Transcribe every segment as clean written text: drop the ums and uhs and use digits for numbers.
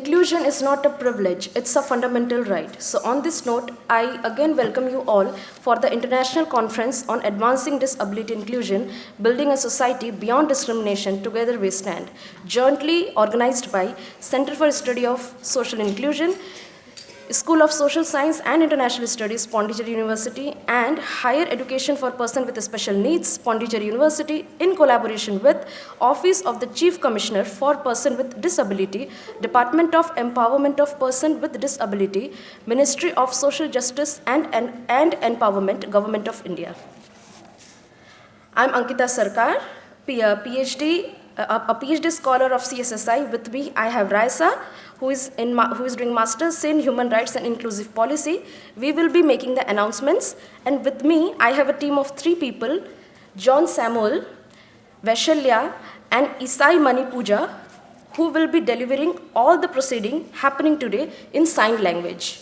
inclusion is not a privilege, it's a fundamental right. So on this note, I again welcome you all for the International Conference on Advancing Disability Inclusion, Building a Society Beyond Discrimination, Together We Stand, jointly organized by Center for Study of Social Inclusion, School of Social Science and International Studies, Pondicherry University, and Higher Education for Persons with Special Needs, Pondicherry University, in collaboration with Office of the Chief Commissioner for Persons with Disability, Department of Empowerment of Persons with Disability, Ministry of Social Justice and Empowerment, Government of India. I'm Ankita Sarkar, a PhD scholar of CSSI. With me, I have Raisa, who is doing Masters in Human Rights and Inclusive Policy. We will be making the announcements. And with me, I have a team of 3 people, John Samuel, Vaishalya, and Isai Mani Pooja, who will be delivering all the proceeding happening today in sign language.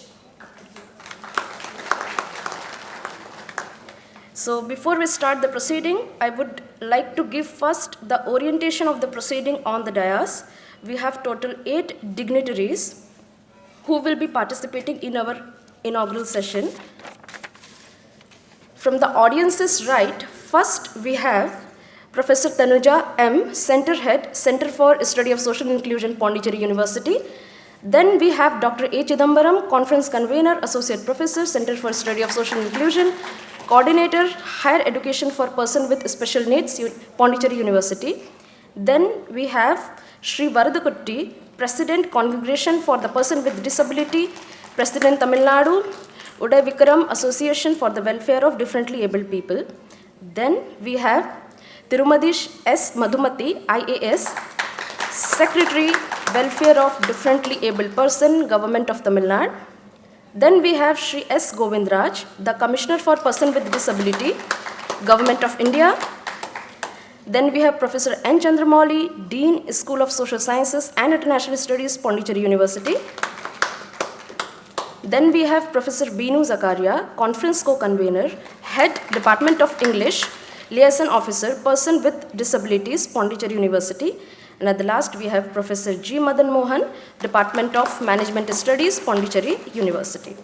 So before we start the proceeding, I would like to give first the orientation of the proceeding on the dais. We have total 8 dignitaries who will be participating in our inaugural session. From the audience's right, first we have Professor Tanuja M., Center Head, Center for Study of Social Inclusion, Pondicherry University. Then we have Dr. A. Chidambaram, Conference Convener, Associate Professor, Center for Study of Social Inclusion, Coordinator, Higher Education for Persons with Special Needs, Pondicherry University. Then we have Sri Varadakutty, President, Congregation for the Person with Disability, President, Tamil Nadu, Uday Vikram, Association for the Welfare of Differently Abled People. Then we have Tirumadish S. Madhumati, IAS, Secretary, Welfare of Differently Abled Person, Government of Tamil Nadu. Then we have Sri S. Govindraj, the Commissioner for Persons with Disability, Government of India. Then we have Professor N. Chandramouli, Dean, School of Social Sciences and International Studies, Pondicherry University. Then we have Professor Binu Zakaria, Conference Co-Convener, Head, Department of English, Liaison Officer, Person with Disabilities, Pondicherry University. And at the last, we have Professor G. Madan Mohan, Department of Management Studies, Pondicherry University.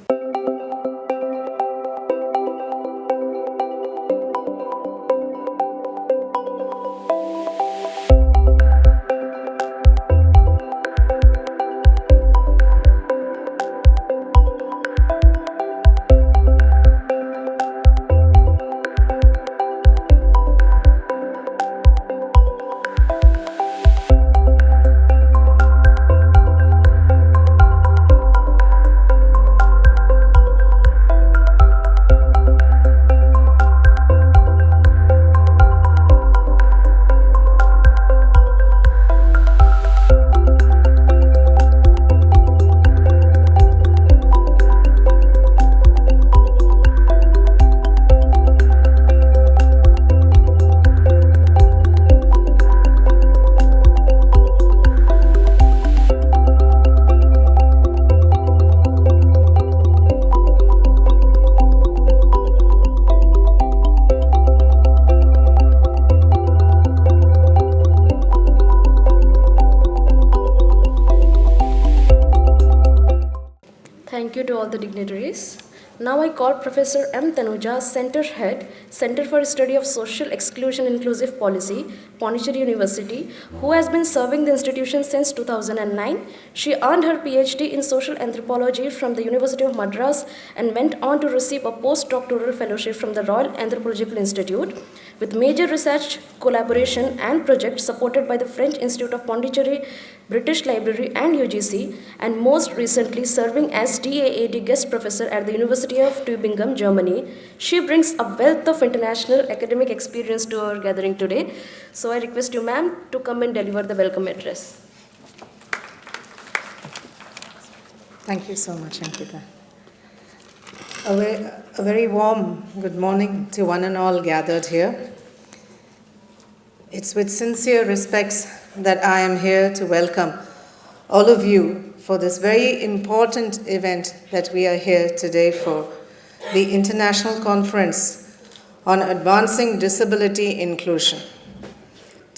Thank you to all the dignitaries. Now I call Professor M. Tanuja, Center Head, Center for Study of Social Exclusion Inclusive Policy, Pondicherry University, who has been serving the institution since 2009. She earned her PhD in Social Anthropology from the University of Madras and went on to receive a postdoctoral fellowship from the Royal Anthropological Institute, with major research, collaboration and projects supported by the French Institute of Pondicherry, British Library and UGC, and most recently serving as DAAD guest professor at the University of Tübingen, Germany. She brings a wealth of international academic experience to our gathering today. So I request you, ma'am, to come and deliver the welcome address. Thank you so much, Ankita. A very warm good morning to one and all gathered here. It's with sincere respects that I am here to welcome all of you for this very important event that we are here today for, the International Conference on Advancing Disability Inclusion.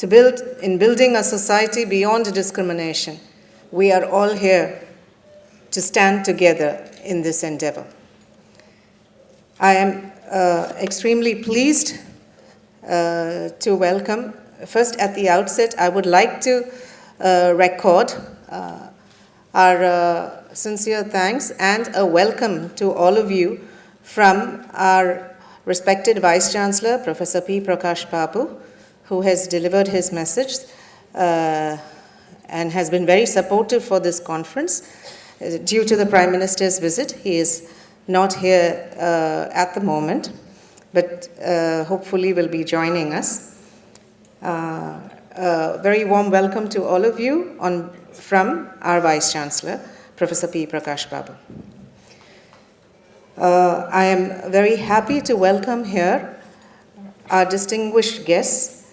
Building a society beyond discrimination, we are all here to stand together in this endeavor. I am extremely pleased to welcome, first at the outset, I would like to record our sincere thanks and a welcome to all of you from our respected Vice Chancellor, Professor P. Prakash Babu, who has delivered his message and has been very supportive for this conference. Due to the Prime Minister's visit, he is not here at the moment, but hopefully will be joining us. A very warm welcome to all of you from our Vice Chancellor, Professor P. Prakash Babu. I am very happy to welcome here our distinguished guests,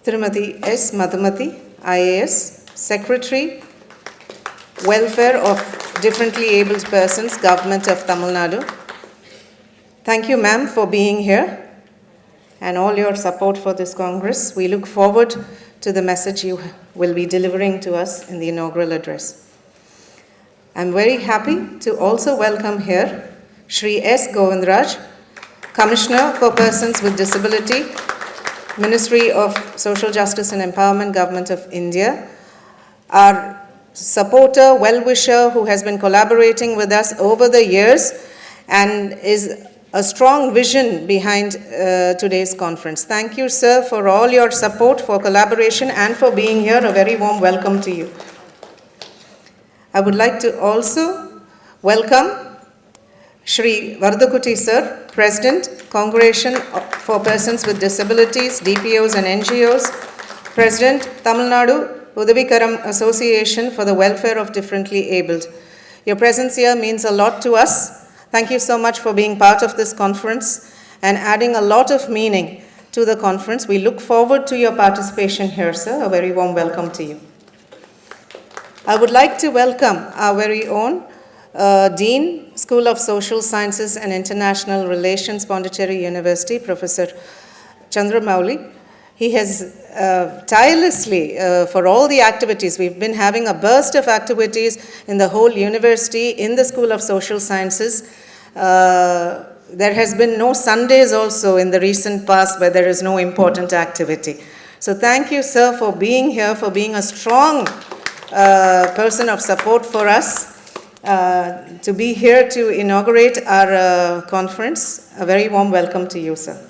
Thirumathi S. Madhumati, IAS, Secretary, Welfare of Differently Abled Persons, Government of Tamil Nadu. Thank you, ma'am, for being here and all your support for this Congress. We look forward to the message you will be delivering to us in the inaugural address. I'm very happy to also welcome here Shri S. Govindraj, Commissioner for Persons with Disability, Ministry of Social Justice and Empowerment, Government of India, our supporter, well-wisher who has been collaborating with us over the years and is a strong vision behind today's conference. Thank you, sir, for all your support, for collaboration, and for being here. A very warm welcome to you. I would like to also welcome Shri Vardakuti, sir, President, Congregation for Persons with Disabilities, DPOs and NGOs, President, Tamil Nadu Udavikaram Association for the Welfare of Differently Abled. Your presence here means a lot to us. Thank you so much for being part of this conference and adding a lot of meaning to the conference. We look forward to your participation here, sir. A very warm welcome to you. I would like to welcome our very own Dean, School of Social Sciences and International Relations, Pondicherry University, Professor Chandramouli. He has tirelessly, for all the activities, we've been having a burst of activities in the whole university, in the School of Social Sciences. There has been no Sundays also in the recent past where there is no important activity. So thank you, sir, for being here, for being a strong person of support for us, to be here to inaugurate our conference. A very warm welcome to you, sir.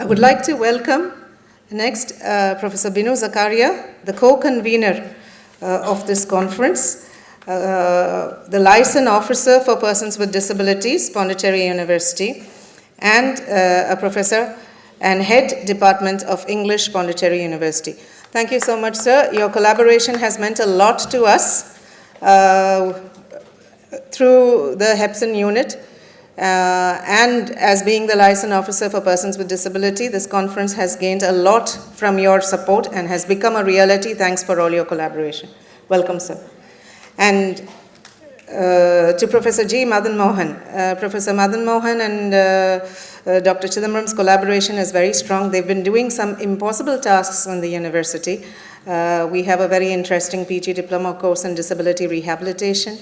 I would like to welcome next Professor Binu Zakaria, the co-convener of this conference, the license officer for persons with disabilities, Pondicherry University, and a professor and head department of English, Pondicherry University. Thank you so much, sir. Your collaboration has meant a lot to us through the Hepson unit. And as being the license officer for persons with disability, this conference has gained a lot from your support and has become a reality. Thanks for all your collaboration. Welcome, sir. And to Professor G. Madan Mohan. Professor Madan Mohan and Dr. Chidambaram's collaboration is very strong. They've been doing some impossible tasks in the university. We have a very interesting PG diploma course in disability rehabilitation.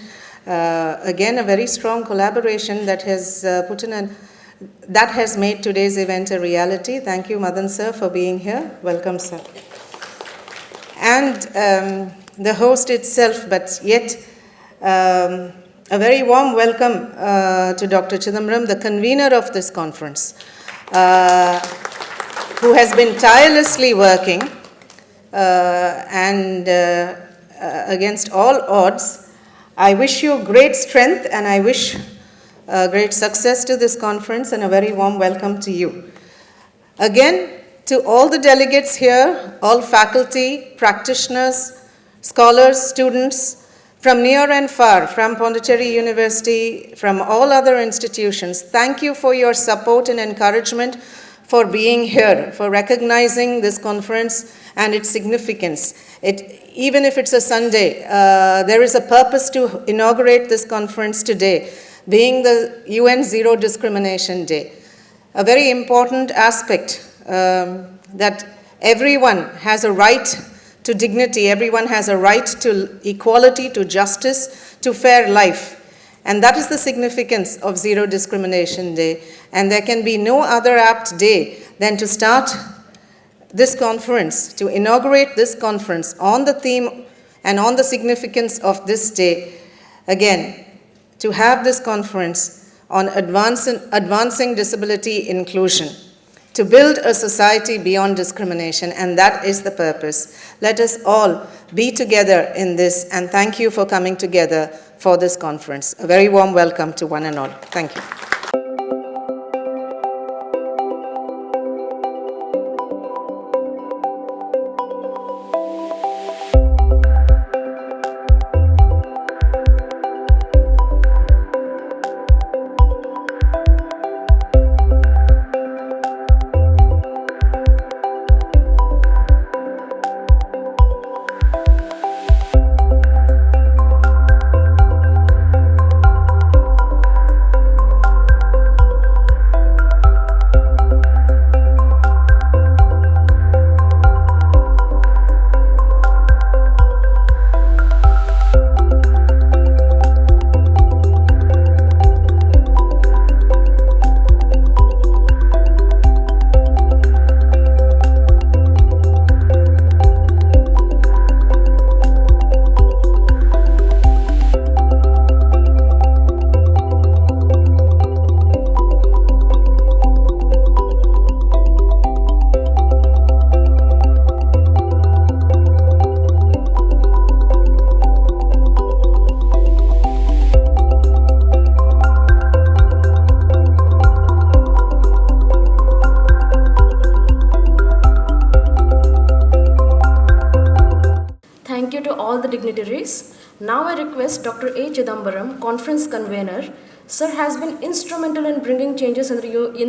Again, a very strong collaboration that has that has made today's event a reality. Thank you, Madan sir, for being here. Welcome, sir. And the host itself, but yet a very warm welcome to Dr. Chidambaram, the convener of this conference, who has been tirelessly working and against all odds. I wish you great strength and I wish great success to this conference and a very warm welcome to you. Again, to all the delegates here, all faculty, practitioners, scholars, students from near and far, from Pondicherry University, from all other institutions, thank you for your support and encouragement, for being here, for recognizing this conference and its significance. Even if it's a Sunday, there is a purpose to inaugurate this conference today, being the UN Zero Discrimination Day. A very important aspect that everyone has a right to dignity. Everyone has a right to equality, to justice, to fair life. And that is the significance of Zero Discrimination Day. And there can be no other apt day than to start this conference, to inaugurate this conference on the theme and on the significance of this day. Again, to have this conference on advancing disability inclusion, to build a society beyond discrimination, and that is the purpose. Let us all be together in this, and thank you for coming together for this conference. A very warm welcome to one and all. Thank you. Thank you to all the dignitaries. Now I request Dr. A. Chidambaram, conference convener. Sir has been instrumental in bringing changes in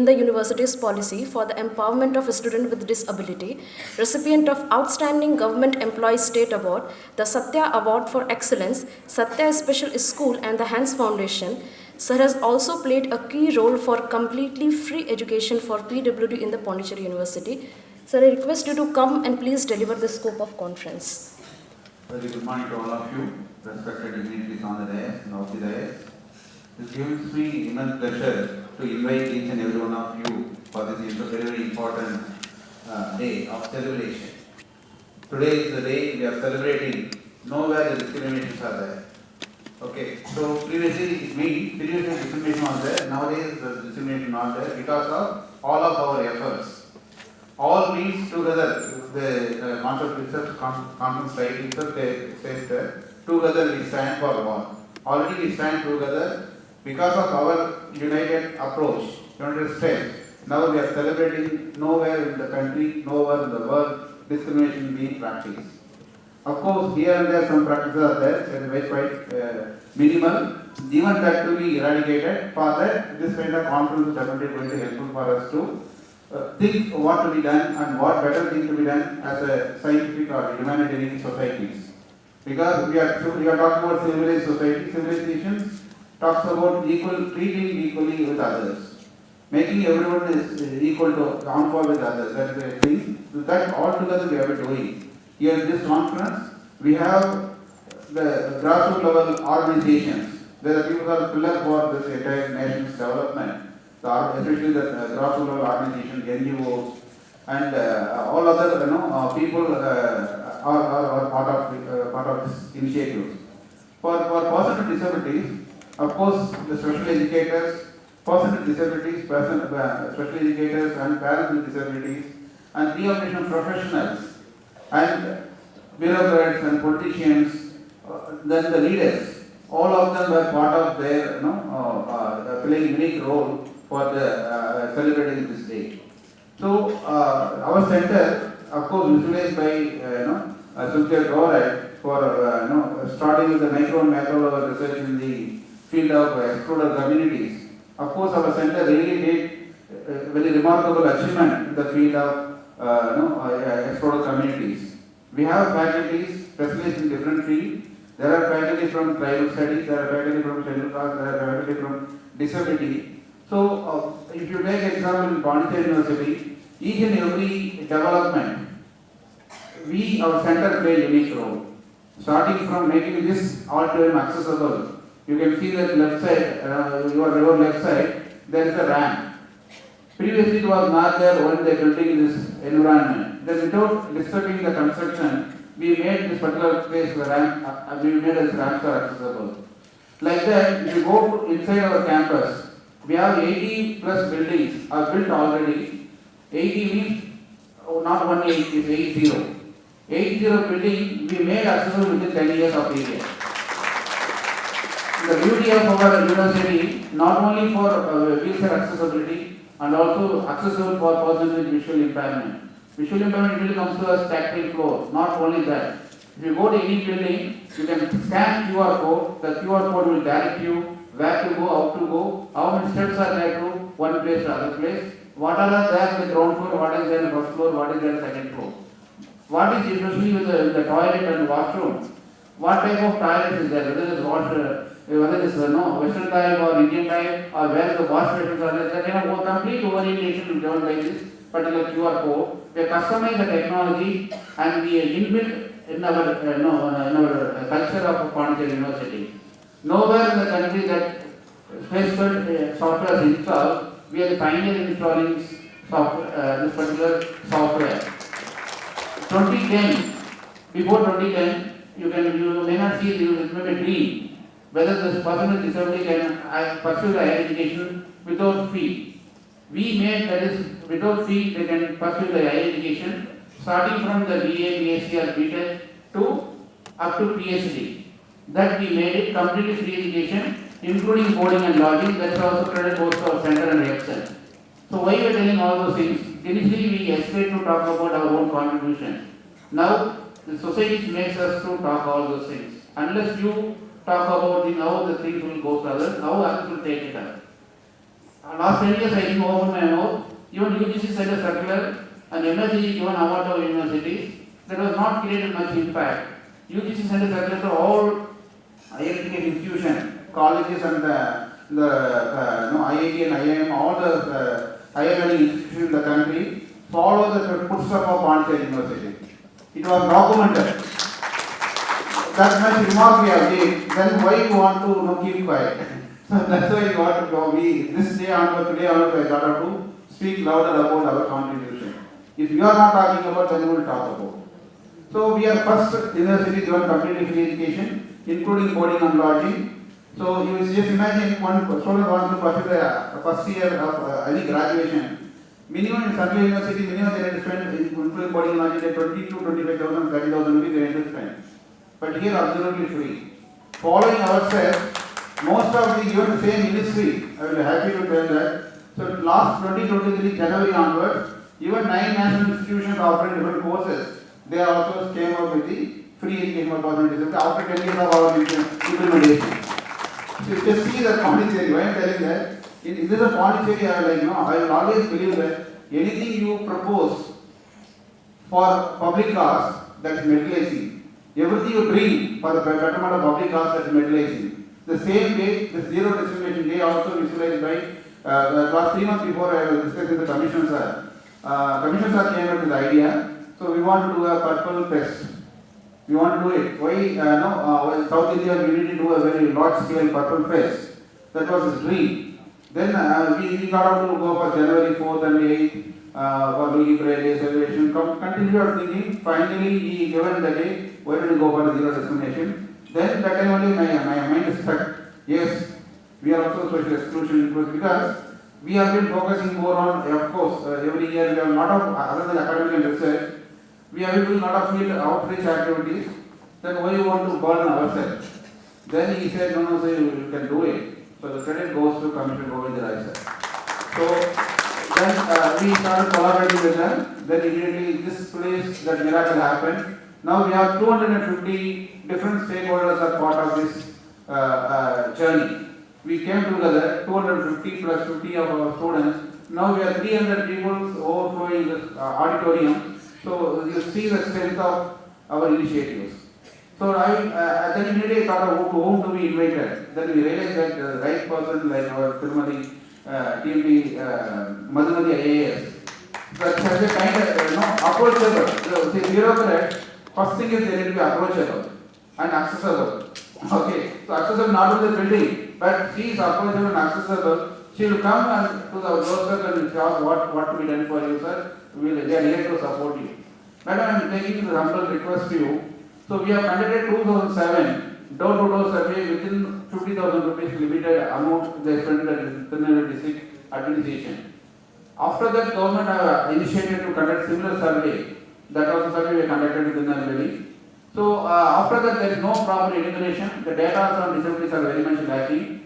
the university's policy for the empowerment of a student with disability, recipient of Outstanding Government Employee State Award, the Satya Award for Excellence, Satya Special School and the Hands Foundation. Sir has also played a key role for completely free education for PWD in the Pondicherry University. Sir, I request you to come and please deliver the scope of conference. Very good morning to all of you, respected dignitaries on the dais and off the dais. It gives me immense pleasure to invite each and every one of you for this very important day of celebration. Today is the day we are celebrating nowhere the discriminations are there. Okay, so previously discrimination was there, nowadays the discrimination not there because of all of our efforts. All means together, the concept itself, conference title itself says that together we stand for one. Already we stand together because of our united approach, united strength. Now we are celebrating nowhere in the country, nowhere in the world, discrimination being practiced. Of course, here and there some practices are there, very quite minimal. Even that to be eradicated. For that, this kind of conference is definitely going to be helpful for us to think what to be done and what better thing to be done as a scientific or humanitarian societies. Because we are talking about civilized society. Civilization talks about treating equally with others, making everyone is equal to on par with others. That is the thing. That all together we have been doing. Here in this conference, we have the grassroots level organizations. There are people who are pillar for this entire nation's development. Especially the grassroots level organizations, NGOs, and all other people are part of this initiative. For persons with disabilities, of course, the special educators, persons with disabilities, special educators, and parents with disabilities, and rehabilitation professionals, and bureaucrats and politicians, then the leaders, all of them were part of their, playing a unique role for the celebrating this day. So our center, of course, visualized by Sujit Gauraj for starting with the micro and macro level research in the field of excluded communities. Of course, our center really did very remarkable achievement in the field of excluded communities. We have faculties specialized in different fields. There are faculty from tribal studies, there are faculty from scheduled caste, there are faculty from disability. So, if you take example in Pondicherry University, each and every development we, our center, play a unique role. Starting from making this auditorium accessible, you can see that left side, your left side, there is a ramp. Previously it was not there when they building this environment. Then without disturbing the construction, we made this particular place the ramp, we made this ramp accessible. Like that, if you go inside our campus, we have 80 plus buildings are built already. 80 means not 180, it's 80. 80 building we made accessible within 10 years of period. The beauty of our university, not only for wheelchair accessibility and also accessible for persons with visual impairment. Visual impairment really comes to a tactile floor. Not only that, if you go to any building, you can scan QR code. The QR code will direct you where to go, how to go, how many steps are there to one place to other place, what are there in the ground floor, what is there in the first floor, what is there in the second floor. What is especially with the toilet and washroom? What type of toilet is there? Whether it is whether it is Western type or Indian type, or where the wash basins are there, that kind of complete orientation will given by this particular QR code. We customize the technology and we inbuilt in our culture of Pondicherry University. Nowhere in the country that specified software is installed, we are the pioneer in installing this particular software. 2010, before 2010, you may not see, you may dream whether this person with disability can pursue the higher education without fee. We made that is without fee they can pursue the higher education, starting from the BA, BSc or BTech to up to PhD. That we made it completely free education, including boarding and lodging. That's also credit both to our center and Excel. So why we are telling all those things? Initially we hesitate to talk about our own contribution. Now the society makes us to talk all those things. Unless you talk about how the things will go to others, how others will take it up. Last 10 years I didn't open my mouth. Even UGC sent a circular and MSc given award to universities. That was not created much impact. UGC sent a circular to all higher education institutions, colleges and IIT and IIM, all the higher learning institutions in the country follow the footsteps of Pondicherry University. It was documented. That much remark we have made. Then why you want to keep quiet? So that's why you want to go. This day onward, today onward, I got to speak louder about our contribution. If you are not talking about, then we will talk about. So we are first university given completely free education, including boarding and lodging. So you just imagine one student wants to pursue the first year of any graduation. Minimum in Central University, minimum they need to spend, including boarding and lodging, 20 to 25,000, 30,000 rupees they need to spend. But here absolutely free. Following ourselves, most of the given the same ministry, I will be happy to tell that. So last 2023 January onwards, even 9 national institutions offering different courses, they also came up with the free education for possibilities after 10 years of our implementation. So you just see that Pondicherry, why I am telling that, in this Pondicherry, I will always believe that anything you propose for public cause, that is materializing. Everything you bring for the betterment of public cause, that is materializing. The same way, the zero discrimination day also visualized by last 3 months before I was discussing the commission sir. Commission sir came up with the idea. So we want to do a purple fest. We want to do it. Why South India we need to do a very large scale purple fest. That was his dream. Then we got out to go for January 4th and 8th for Louis Braille celebration. Continued thinking. Finally, he given the day. Why don't we go for the zero discrimination? Then that time only my mind is stuck. Yes, we are also social exclusion because we have been focusing more on, of course, every year we have a lot of, other than academic and research, we have been doing a lot of field outreach activities. Then why you want to burden ourselves? Then he said, no, sir, you can do it. So the credit goes to Commissioner Govinda sir. So then we started collaborating with them. Then immediately this place, that miracle happened. Now we have 250 different stakeholders are part of this journey. We came together, 250 plus 50 of our students. Now we have 300 people overflowing this auditorium. So you see the strength of our initiatives. So then immediately thought of whom to be invited. Then we realized that the right person like our Tirumati TMD Madhumati IAS. that has a kind of, approachable. The bureaucrat, first thing is they need to be approachable and accessible. Okay, so accessible not to the building, but she is approachable and accessible. She will come and to the doorstep and will ask what to be done for you, sir. We are here to support you. Madam, I am taking the humble request to you. So we have conducted 2007 door-to-door survey within 50,000 rupees limited amount they spent in the district administration. After that, government have initiated to conduct similar survey. That was the survey we conducted within the So after that, there is no proper integration. The data on disabilities are very much lacking.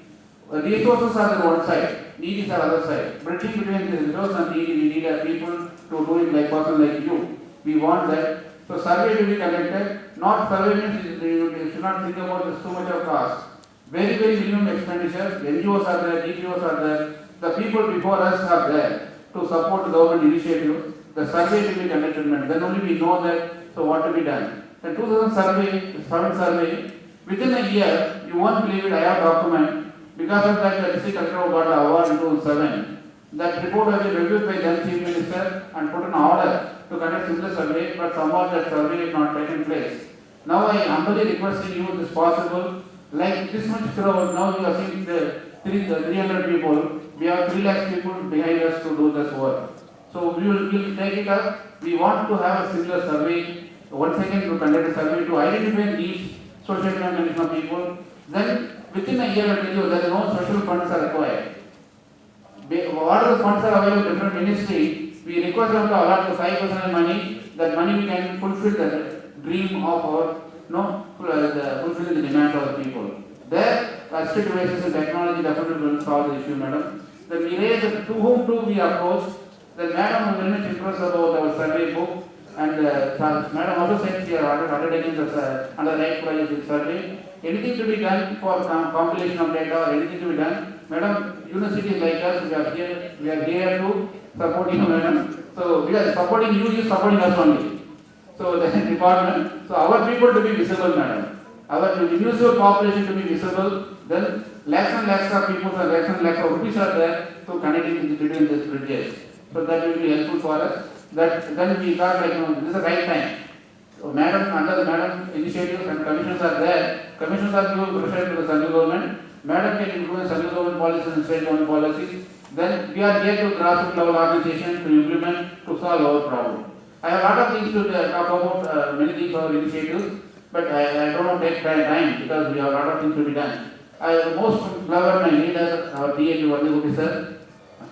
Resources are on one side, need is on the other side. Bridging between the resource and need, we need people to do it like person like you. We want that. So survey will be conducted. Not survey means you should not think about this too much of cost. Very, very minimum expenditure. NGOs are there, DPOs are there. The people before us are there to support the government initiative. The survey will be conducted. Then only we know that. So what to be done? The 2000 survey, within a year, you won't believe it, I have document. Because of that, the district collector got the award in 2007. That report has been reviewed by the Chief Minister and put an order to conduct similar survey, but somehow that survey is not taken place. Now I humbly requesting you, if possible, like this much crowd, now you are seeing the 300 people, we have 3 lakh people behind us to do this work. So we will take it up. We want to have a similar survey, once again to conduct a survey to identify these social economic condition of people. Then within a year, I tell you, there is no special funds are required. Whatever the funds are available in different ministries, we request them to allot the 5% money. That money we can fulfill the dream of our, fulfilling the demand of the people. There, assisted devices and technology definitely will solve the issue, madam. Then we raise to whom to we approach. Then madam was very much impressed about our survey book. And madam also said she had undertaken this under right project survey. Anything to be done for compilation of data or anything to be done, madam, universities like us, we are here to support you, madam. So we are supporting you, you supporting us only. So the department, so our people to be visible, madam. Our individual population to be visible, then lakhs and lakhs of people and lakhs of rupees are there to connect between these bridges. So that will be helpful for us. That then we thought this is the right time. So madam, under the madam initiatives and commissions are there. Commissions are given pressure to the central government. Madam can influence central government policies and state government policies. Then we are here to grassroots level organization to implement to solve our problem. I have a lot of things to talk about, many things our initiatives, but I don't want to take time because we have a lot of things to be done. I have the most clever my leader, our DAG Varniguti sir,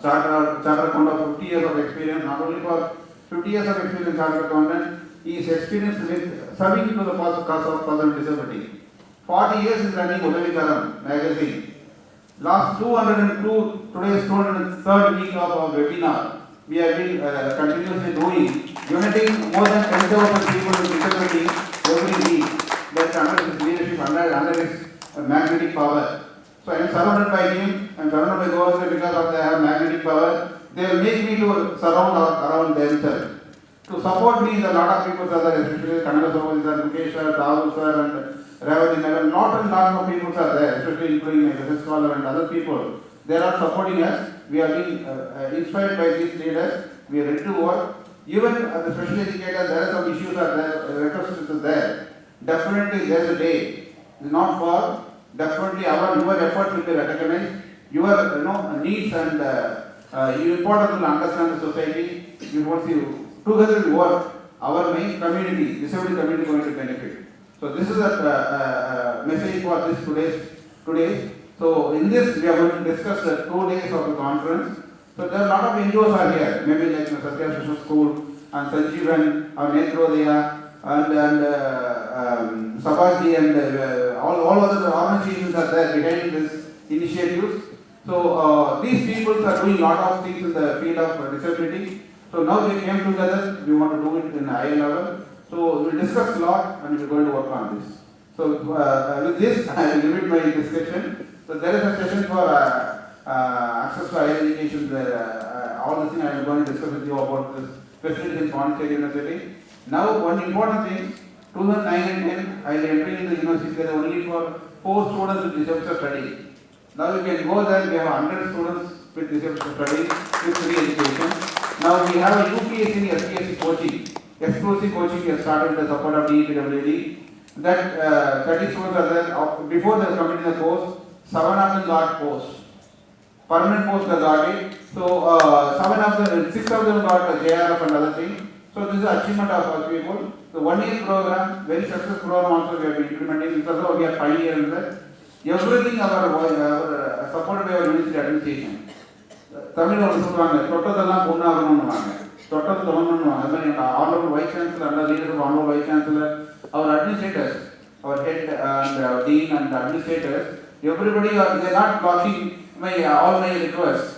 charter accountant of 50 years of experience, not only for 50 years of experience in charter accountant, he is experienced with serving to the cause of person with disability. 40 years is running Udavikaram magazine. Last 202, today is 203rd week of our webinar. We have been continuously doing, uniting more than 10,000 people with disability every week. That's under his leadership, under his magnetic power. So I am surrounded by him, I am surrounded by government because of their magnetic power. They will make me to surround around themselves. To support me, a lot of people are there, especially Kannada Sir, Mukesh sir, Rahul sir, and Ravati madam. Lot of people are there, especially including my research scholar and other people. They are supporting us. We are being inspired by these leaders. We are ready to work. Even the special educators, there are some issues are there, requests are there. Definitely there is a day. Not for, definitely your efforts will be recognized. Your needs and you important to understand the society. You want to together we work. Our main community, disabled community, is going to benefit. So this is a message for this today. So in this we are going to discuss the 2 days of the conference. So there are a lot of NGOs are here, maybe like Satya Social School and Sanjeevan or Netrodaya and Sabaji and all other organizations are there behind this initiatives. So these people are doing a lot of things in the field of disability. So now we came together, we want to do it in a high level. So we will discuss a lot and we are going to work on this. So with this, I will limit my discussion. So there is a session for access to higher education. All the things I am going to discuss with you about this facilities in Pondicherry University. Now one important thing, 2009 and 10, I will enter in the university there only for 4 students with disability study. Now you can go there, we have 100 students with disability study with free education. Now we have a UPSC and SPSC coaching. Exclusive coaching we have started with the support of DEPWD. That 30 students are there. Before they come in the course, 7 of them got posts. Permanent posts they got it. So 6 of them got JRF and other things. So this is achievement of people. So 1 year program, very successful program also we have been implementing. Because we are pioneer in that. Everything our supported by our university administration. Tamil ஒரு சொல்லுவாங்க தொட்டதெல்லாம் பொண்ணாகணும்னுவாங்க தொட்டது தொடங்கணும்னுவாங்க அது மாதிரி honourable vice chancellor under leader honourable vice chancellor our administrators, our head and dean and administrators, everybody they are not blocking all my requests.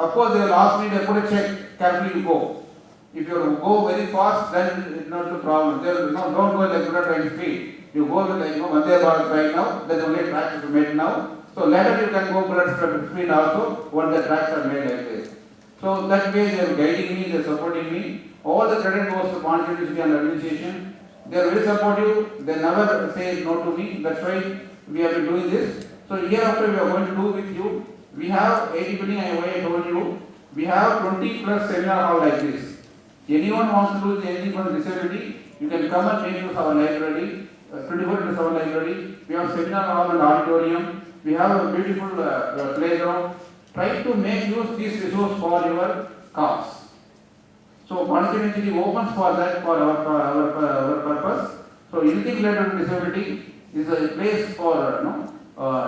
Of course they will ask me to put a check, carefully you go. If you go very fast, then it's not the problem. They will, don't go like bullet train speed. You go with Vande Bharat right now, there's only tracks to made now. So later you can go bullet speed also when the tracks are made like this. So that way they are guiding me, they are supporting me. All the credit goes to Pondicherry and administration. They are very supportive. They never say no to me. That's why we have been doing this. So hereafter we are going to do with you. We have 80 building, I told you. We have 20 plus seminar hall like this. Anyone wants to do anything for disability, you can come and make use of our library. 24/7 library. We have seminar hall and auditorium. We have a beautiful playground. Try to make use of this resource for your cause. So Pondicherry opens for that for our purpose. So anything related to disability is a place for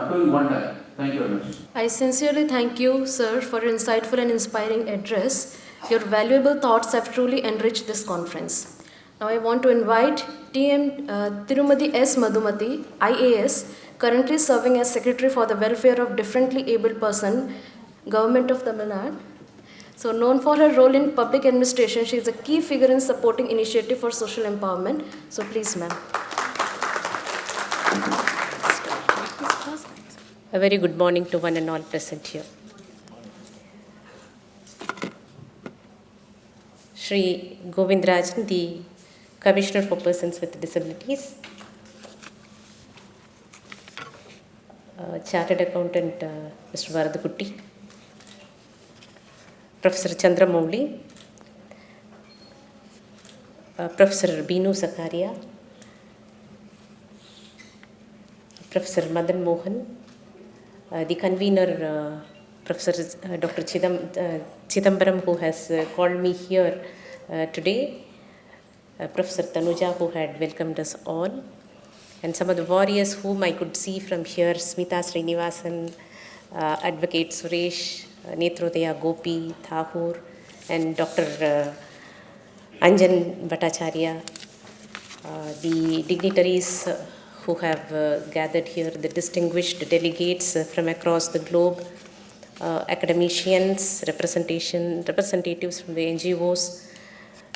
doing wonder. Thank you very much. I sincerely thank you, sir, for your insightful and inspiring address. Your valuable thoughts have truly enriched this conference. Now I want to invite TM Tirumati S. Madhumati, IAS, currently serving as Secretary for the Welfare of Differently Abled Person, Government of Tamil Nadu. So known for her role in public administration, she is a key figure in supporting initiative for social empowerment. So please, ma'am. A very good morning to one and all present here. Shri Govindrajan, the Commissioner for Persons with Disabilities, Chartered Accountant Mr. Varadhukutti, Professor Chandramouli, Professor Binu Zakaria, Professor Madan Mohan, the convener Professor Dr. Chidambaram, who has called me here today, Professor Tanuja, who had welcomed us all, and some of the warriors whom I could see from here, Smita Srinivasan, Advocate Suresh, Netrodaya Gopi, Thakur, and Dr. Anjan Bhattacharya, the dignitaries who have gathered here, the distinguished delegates from across the globe, academicians, representatives from the NGOs,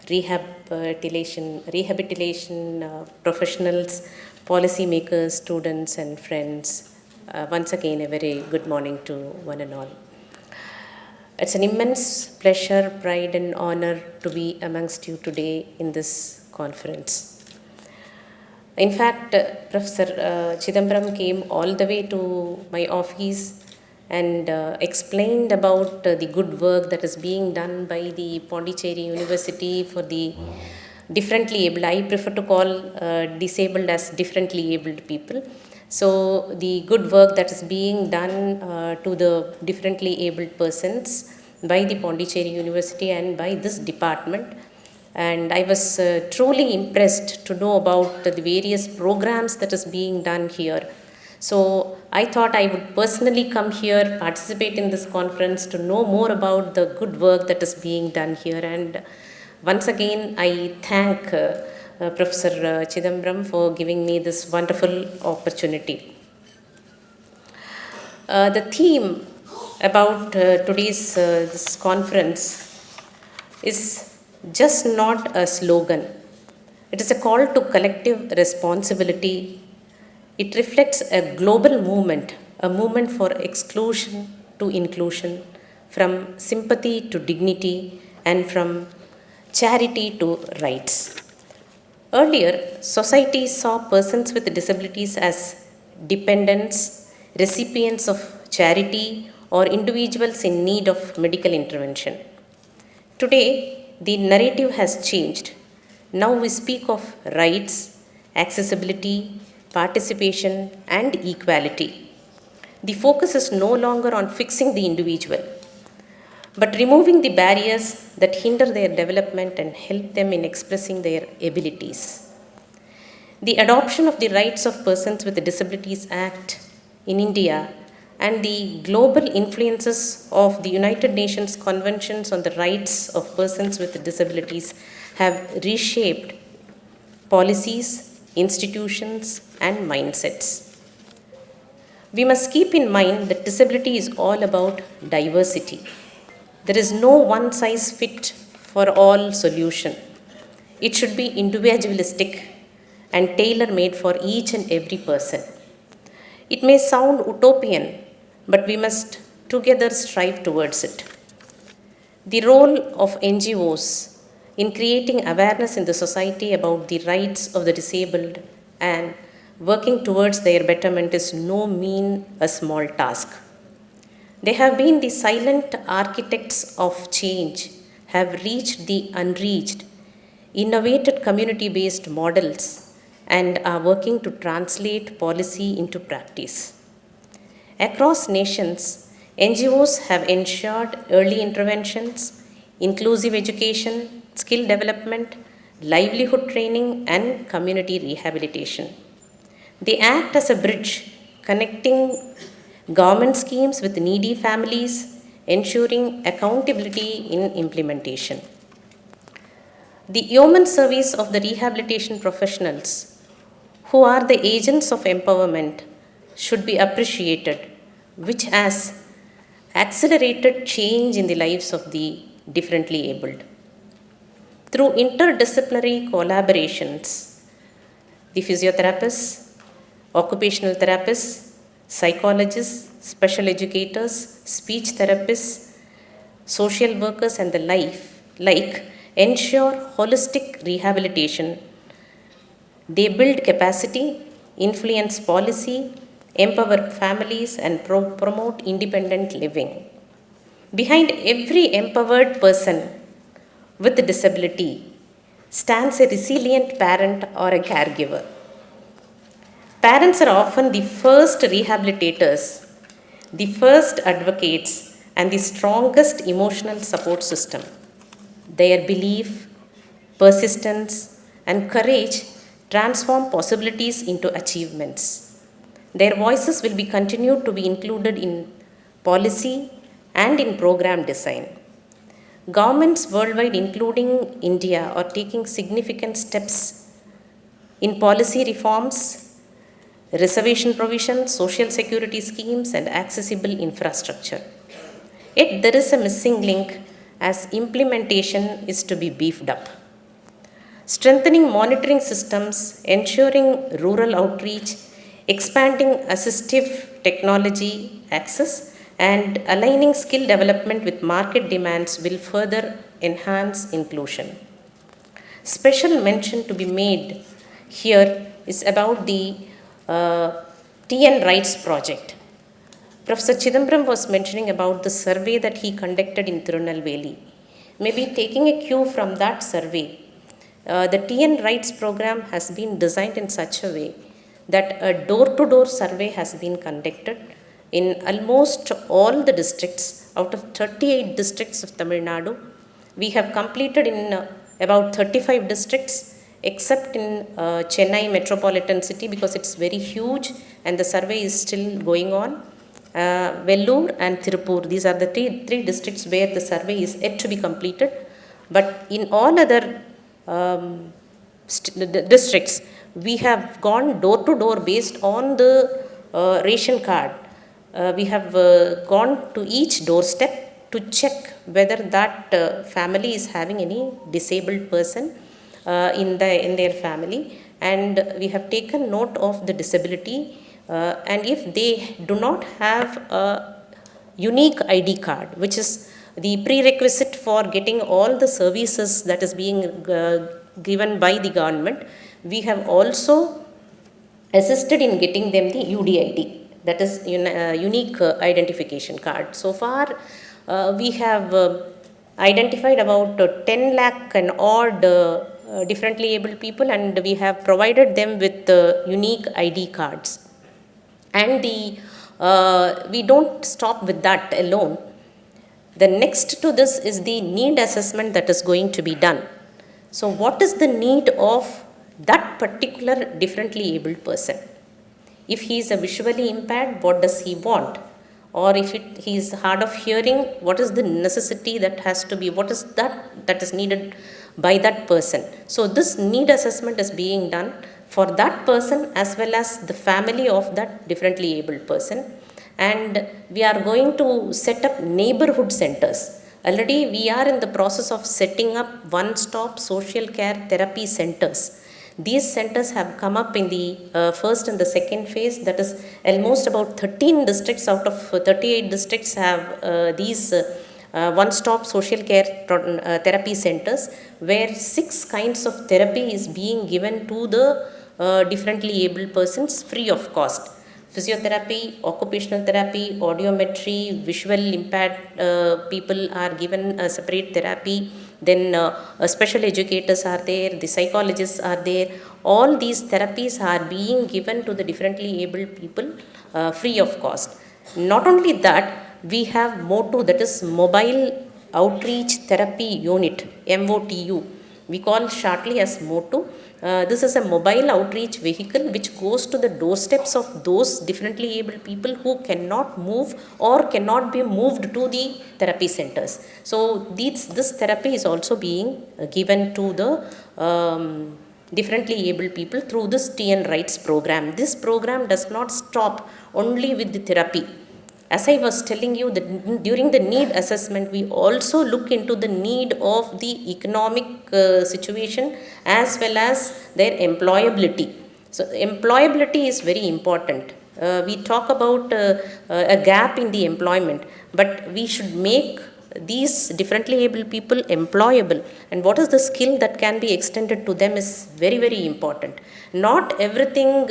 rehabilitation professionals, policymakers, students and friends. Once again, a very good morning to one and all. It's an immense pleasure, pride and honor to be amongst you today in this conference. In fact, Professor Chidambaram came all the way to my office and explained about the good work that is being done by the Pondicherry University for the differently abled. I prefer to call disabled as differently abled people. So the good work that is being done to the differently abled persons by the Pondicherry University and by this department. And I was truly impressed to know about the various programs that is being done here. So I thought I would personally come here, participate in this conference to know more about the good work that is being done here. And once again, I thank Professor Chidambaram for giving me this wonderful opportunity. The theme about today's this conference is just not a slogan. It is a call to collective responsibility. It reflects a global movement, a movement for exclusion to inclusion, from sympathy to dignity, and from charity to rights. Earlier, society saw persons with disabilities as dependents, recipients of charity, or individuals in need of medical intervention. Today, the narrative has changed. Now we speak of rights, accessibility, participation, and equality. The focus is no longer on fixing the individual, but removing the barriers that hinder their development and help them in expressing their abilities. The adoption of the Rights of Persons with Disabilities Act in India and the global influences of the United Nations Conventions on the Rights of Persons with Disabilities have reshaped policies, institutions, and mindsets. We must keep in mind that disability is all about diversity. There is no one size fit for all solution. It should be individualistic and tailor made for each and every person. It may sound utopian, but we must together strive towards it. The role of NGOs in creating awareness in the society about the rights of the disabled and working towards their betterment is no mean a small task. They have been the silent architects of change, have reached the unreached, innovated community-based models, and are working to translate policy into practice. Across nations, NGOs have ensured early interventions, inclusive education, skill development, livelihood training, and community rehabilitation. They act as a bridge connecting government schemes with needy families, ensuring accountability in implementation. The yeoman service of the rehabilitation professionals, who are the agents of empowerment, should be appreciated, which has accelerated change in the lives of the differently abled. Through interdisciplinary collaborations, the physiotherapists, occupational therapists, psychologists, special educators, speech therapists, social workers, and the like ensure holistic rehabilitation. They build capacity, influence policy, empower families, and promote independent living. Behind every empowered person with a disability stands a resilient parent or a caregiver. Parents are often the first rehabilitators, the first advocates, and the strongest emotional support system. Their belief, persistence, and courage transform possibilities into achievements. Their voices will be continued to be included in policy and in program design. Governments worldwide, including India, are taking significant steps in policy reforms, reservation provisions, social security schemes, and accessible infrastructure. Yet there is a missing link as implementation is to be beefed up. Strengthening monitoring systems, ensuring rural outreach, expanding assistive technology access, and aligning skill development with market demands will further enhance inclusion. Special mention to be made here is about the TN Rights Project. Professor Chidambaram was mentioning about the survey that he conducted in Tirunelveli. Maybe taking a cue from that survey, the TN Rights program has been designed in such a way that a door-to-door survey has been conducted in almost all the districts. Out of 38 districts of Tamil Nadu, we have completed in about 35 districts, except in Chennai metropolitan city, because it's very huge and the survey is still going on. Vellore and Tirupur, these are the three districts where the survey is yet to be completed. But in all other districts, we have gone door to door based on the ration card. We have gone to each doorstep to check whether that family is having any disabled person in their family, and we have taken note of the disability, and if they do not have a unique ID card, which is the prerequisite for getting all the services that is being given by the government, we have also assisted in getting them the UDID, that is unique identification card. So far we have identified about 10 lakh and odd differently abled people, and we have provided them with unique ID cards. And we don't stop with that alone. The next to this is the need assessment that is going to be done. So what is the need of that particular differently abled person? If he is a visually impaired, what does he want? Or if he is hard of hearing, what is the necessity that has to be, what is that is needed by that person? So this need assessment is being done for that person as well as the family of that differently abled person. And we are going to set up neighborhood centers. Already we are in the process of setting up one-stop social care therapy centers. These centers have come up in the first and the second phase, that is almost about 13 districts out of 38 districts have these one-stop social care therapy centers, where 6 kinds of therapy is being given to the differently abled persons free of cost. Physiotherapy, occupational therapy, audiometry, visual impaired people are given a separate therapy. Then special educators are there, the psychologists are there. All these therapies are being given to the differently abled people free of cost. Not only that, we have MOTU, that is Mobile Outreach Therapy Unit, MOTU. We call shortly as MOTU. This is a mobile outreach vehicle which goes to the doorsteps of those differently abled people who cannot move or cannot be moved to the therapy centers. So this therapy is also being given to the differently abled people through this TN Rights program. This program does not stop only with the therapy. As I was telling you, that during the need assessment, we also look into the need of the economic situation as well as their employability. So employability is very important. We talk about a gap in the employment, but we should make these differently abled people employable, and what is the skill that can be extended to them is very, very important. Not everything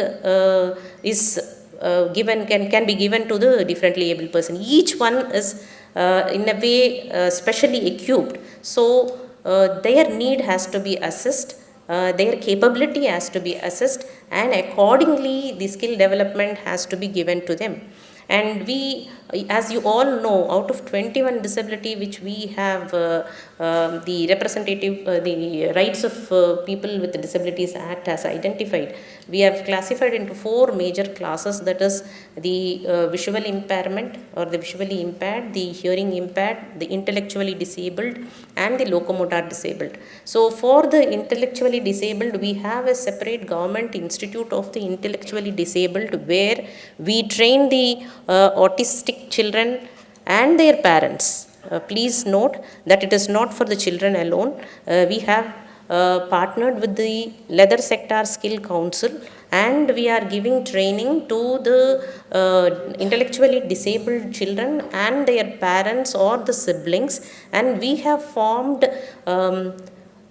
is can be given to the differently abled person. Each one is in a way specially equipped. So their need has to be assessed, their capability has to be assessed, and accordingly the skill development has to be given to them. And we, as you all know, out of 21 disability which we have, the representative, the Rights of People with Disabilities Act has identified, we have classified into 4 major classes, that is the visual impairment or the visually impaired, the hearing impaired, the intellectually disabled, and the locomotor disabled. So for the intellectually disabled, we have a separate government institute of the intellectually disabled, where we train the autistic children and their parents. Please note that it is not for the children alone. We have partnered with the Leather Sector Skill Council, and we are giving training to the intellectually disabled children and their parents or the siblings, and we have formed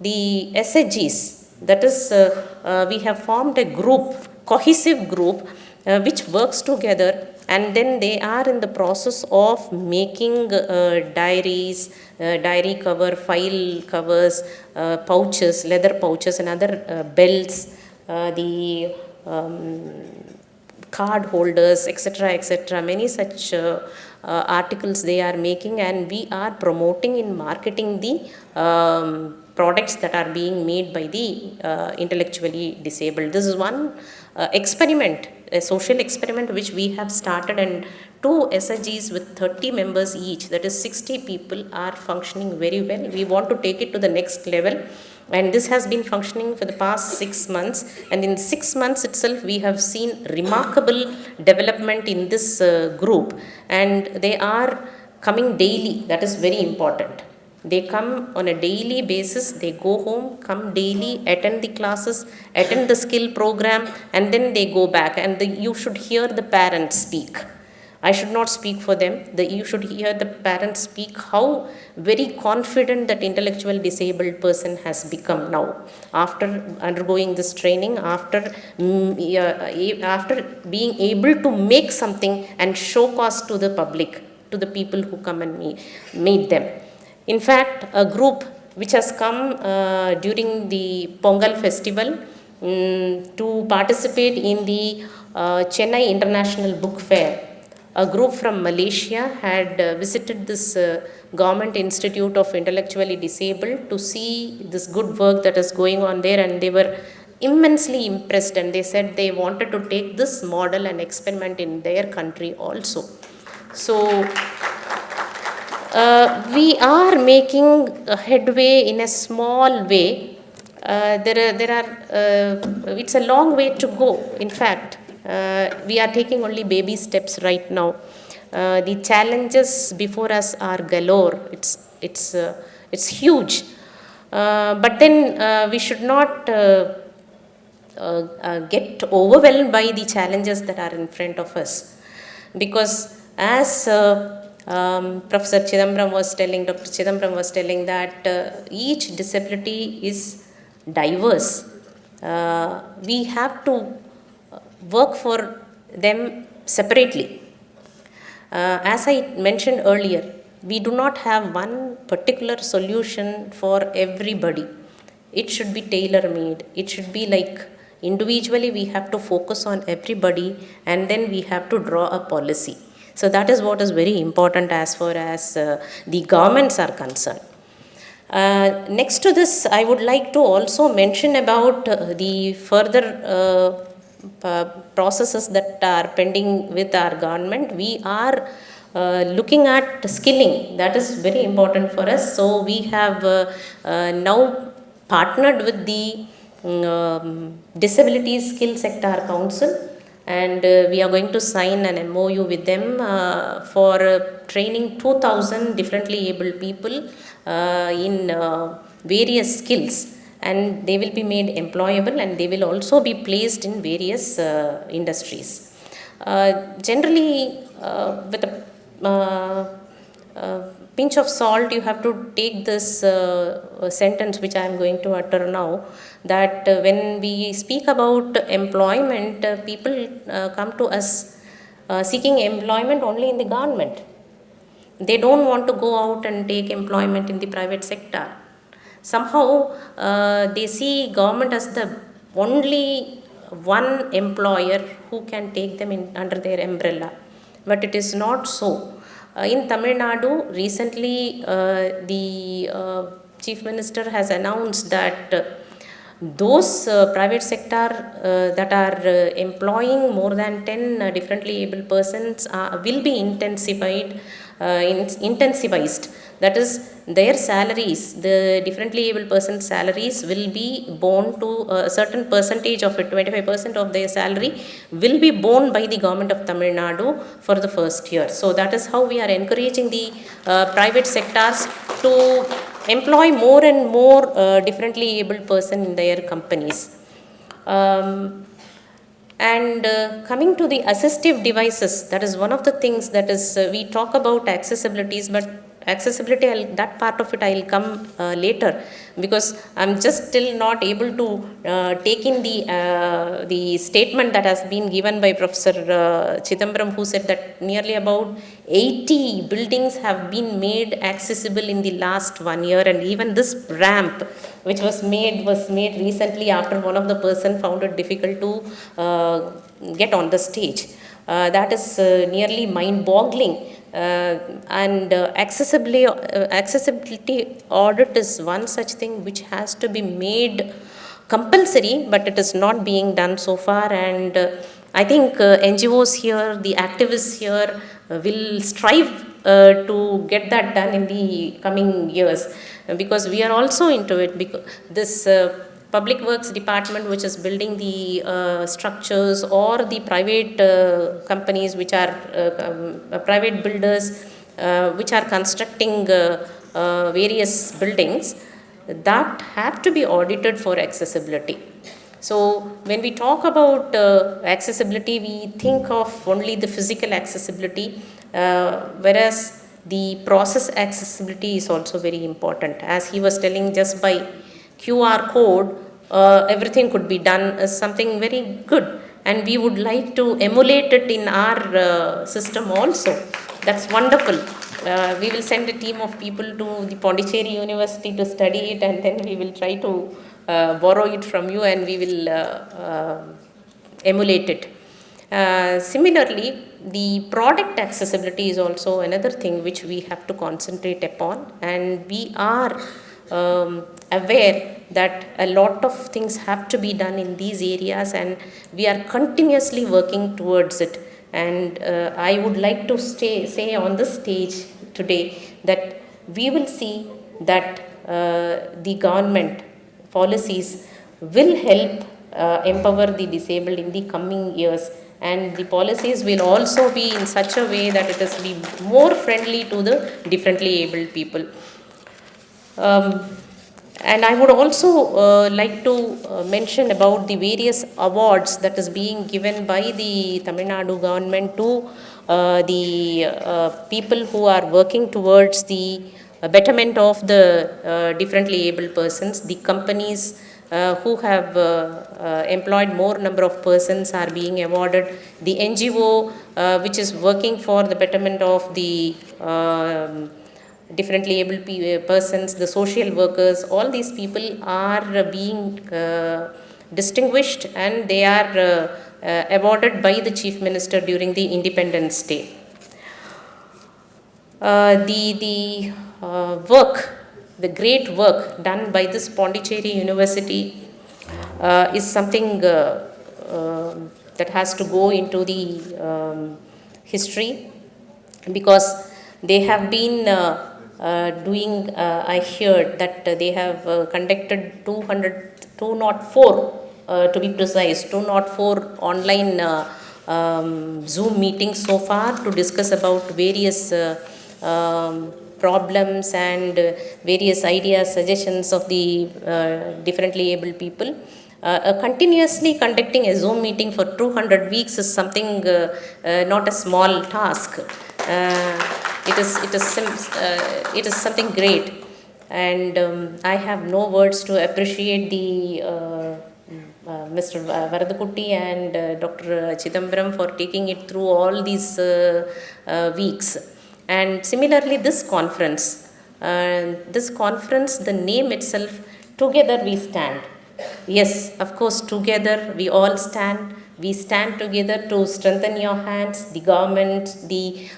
the SHGs, that is we have formed a group, cohesive group which works together, and then they are in the process of making diaries, diary cover, file covers, pouches, leather pouches and other belts, the card holders, etc., many such articles they are making, and we are promoting in marketing the products that are being made by the intellectually disabled. This is one experiment, a social experiment which we have started, and 2 SHGs with 30 members each, that is 60 people, are functioning very well. We want to take it to the next level, and this has been functioning for the past 6 months, and in 6 months itself we have seen remarkable development in this group, and they are coming daily. That is very important. They come on a daily basis, they go home, come daily, attend the classes, attend the skill program, and then they go back, and you should hear the parents speak. I should not speak for them. You should hear the parents speak how very confident that intellectual disabled person has become now after undergoing this training, after being able to make something and show cause to the public, to the people who come and meet them. In fact, a group which has come during the Pongal festival to participate in the Chennai International Book Fair. A group from Malaysia had visited this Government Institute of Intellectually Disabled to see this good work that is going on there, and they were immensely impressed, and they said they wanted to take this model and experiment in their country also. So we are making a headway in a small way. It's a long way to go. In fact, we are taking only baby steps right now. The challenges before us are galore. It's huge. But then we should not get overwhelmed by the challenges that are in front of us, because as Professor Chidambaram was telling, Dr. Chidambaram was telling that each disability is diverse. We have to work for them separately. As I mentioned earlier, we do not have one particular solution for everybody. It should be tailor-made. It should be like individually we have to focus on everybody, and then we have to draw a policy. So that is what is very important as far as the governments are concerned. Next to this, I would like to also mention about the further processes that are pending with our government. We are looking at skilling. That is very important for us. So we have now partnered with the Disability Skill Sector Council, and we are going to sign an MOU with them for training 2,000 differently abled people in various skills, and they will be made employable, and they will also be placed in various industries. Generally, with a pinch of salt, you have to take this sentence which I am going to utter now, that when we speak about employment, people come to us seeking employment only in the government. They don't want to go out and take employment in the private sector. Somehow they see government as the only one employer who can take them in under their umbrella, but it is not so. In Tamil Nadu, recently the Chief Minister has announced that those private sector that are employing more than 10 differently able persons will be intensivized. That is, their salaries, the differently able persons' salaries will be borne to a certain percentage of it, 25% of their salary will be borne by the government of Tamil Nadu for the first year. So that is how we are encouraging the private sectors to employ more and more differently abled person in their companies. And coming to the assistive devices, that is one of the things that is, we talk about accessibilities, but accessibility, that part of it I will come later, because I am just still not able to take in the statement that has been given by Professor Chidambaram, who said that nearly about 80 buildings have been made accessible in the last 1 year, and even this ramp which was made recently after one of the person found it difficult to get on the stage. That is nearly mind-boggling. And accessibility audit is one such thing which has to be made compulsory, but it is not being done so far, and I think NGOs here, the activists here will strive to get that done in the coming years, because we are also into it, because this Public Works Department, which is building the structures, or the private companies which are private builders which are constructing various buildings, that have to be audited for accessibility. So when we talk about accessibility, we think of only the physical accessibility, whereas the process accessibility is also very important. As he was telling, just by QR code, everything could be done is something very good, and we would like to emulate it in our system also. That's wonderful. we will send a team of people to the Pondicherry University to study it, and then we will try to borrow it from you, and we will emulate it. Similarly, the product accessibility is also another thing which we have to concentrate upon, and we are aware that a lot of things have to be done in these areas, and we are continuously working towards it. And I would like to say on this stage today that we will see that the government policies will help empower the disabled in the coming years, and the policies will also be in such a way that it is be more friendly to the differently abled people. And I would also like to mention about the various awards that is being given by the Tamil Nadu government to the people who are working towards the betterment of the differently abled persons. The companies who have employed more number of persons are being awarded. The NGO which is working for the betterment of the differently able persons, the social workers, all these people are being distinguished, and they are awarded by the Chief Minister during the Independence Day. The great work done by this Pondicherry University is something that has to go into the history, because they have been doing, I heard that they have conducted 204, to be precise, 204 online Zoom meetings so far to discuss about various problems and various ideas, suggestions of the differently abled people. Continuously conducting a Zoom meeting for 200 weeks is something not a small task. It is something great, and I have no words to appreciate the Mr. Varadakutty and Dr. Chidambaram for taking it through all these weeks. And similarly, this conference, the name itself, Together We Stand. Yes, of course, together we all stand. We stand together to strengthen your hands, the government, the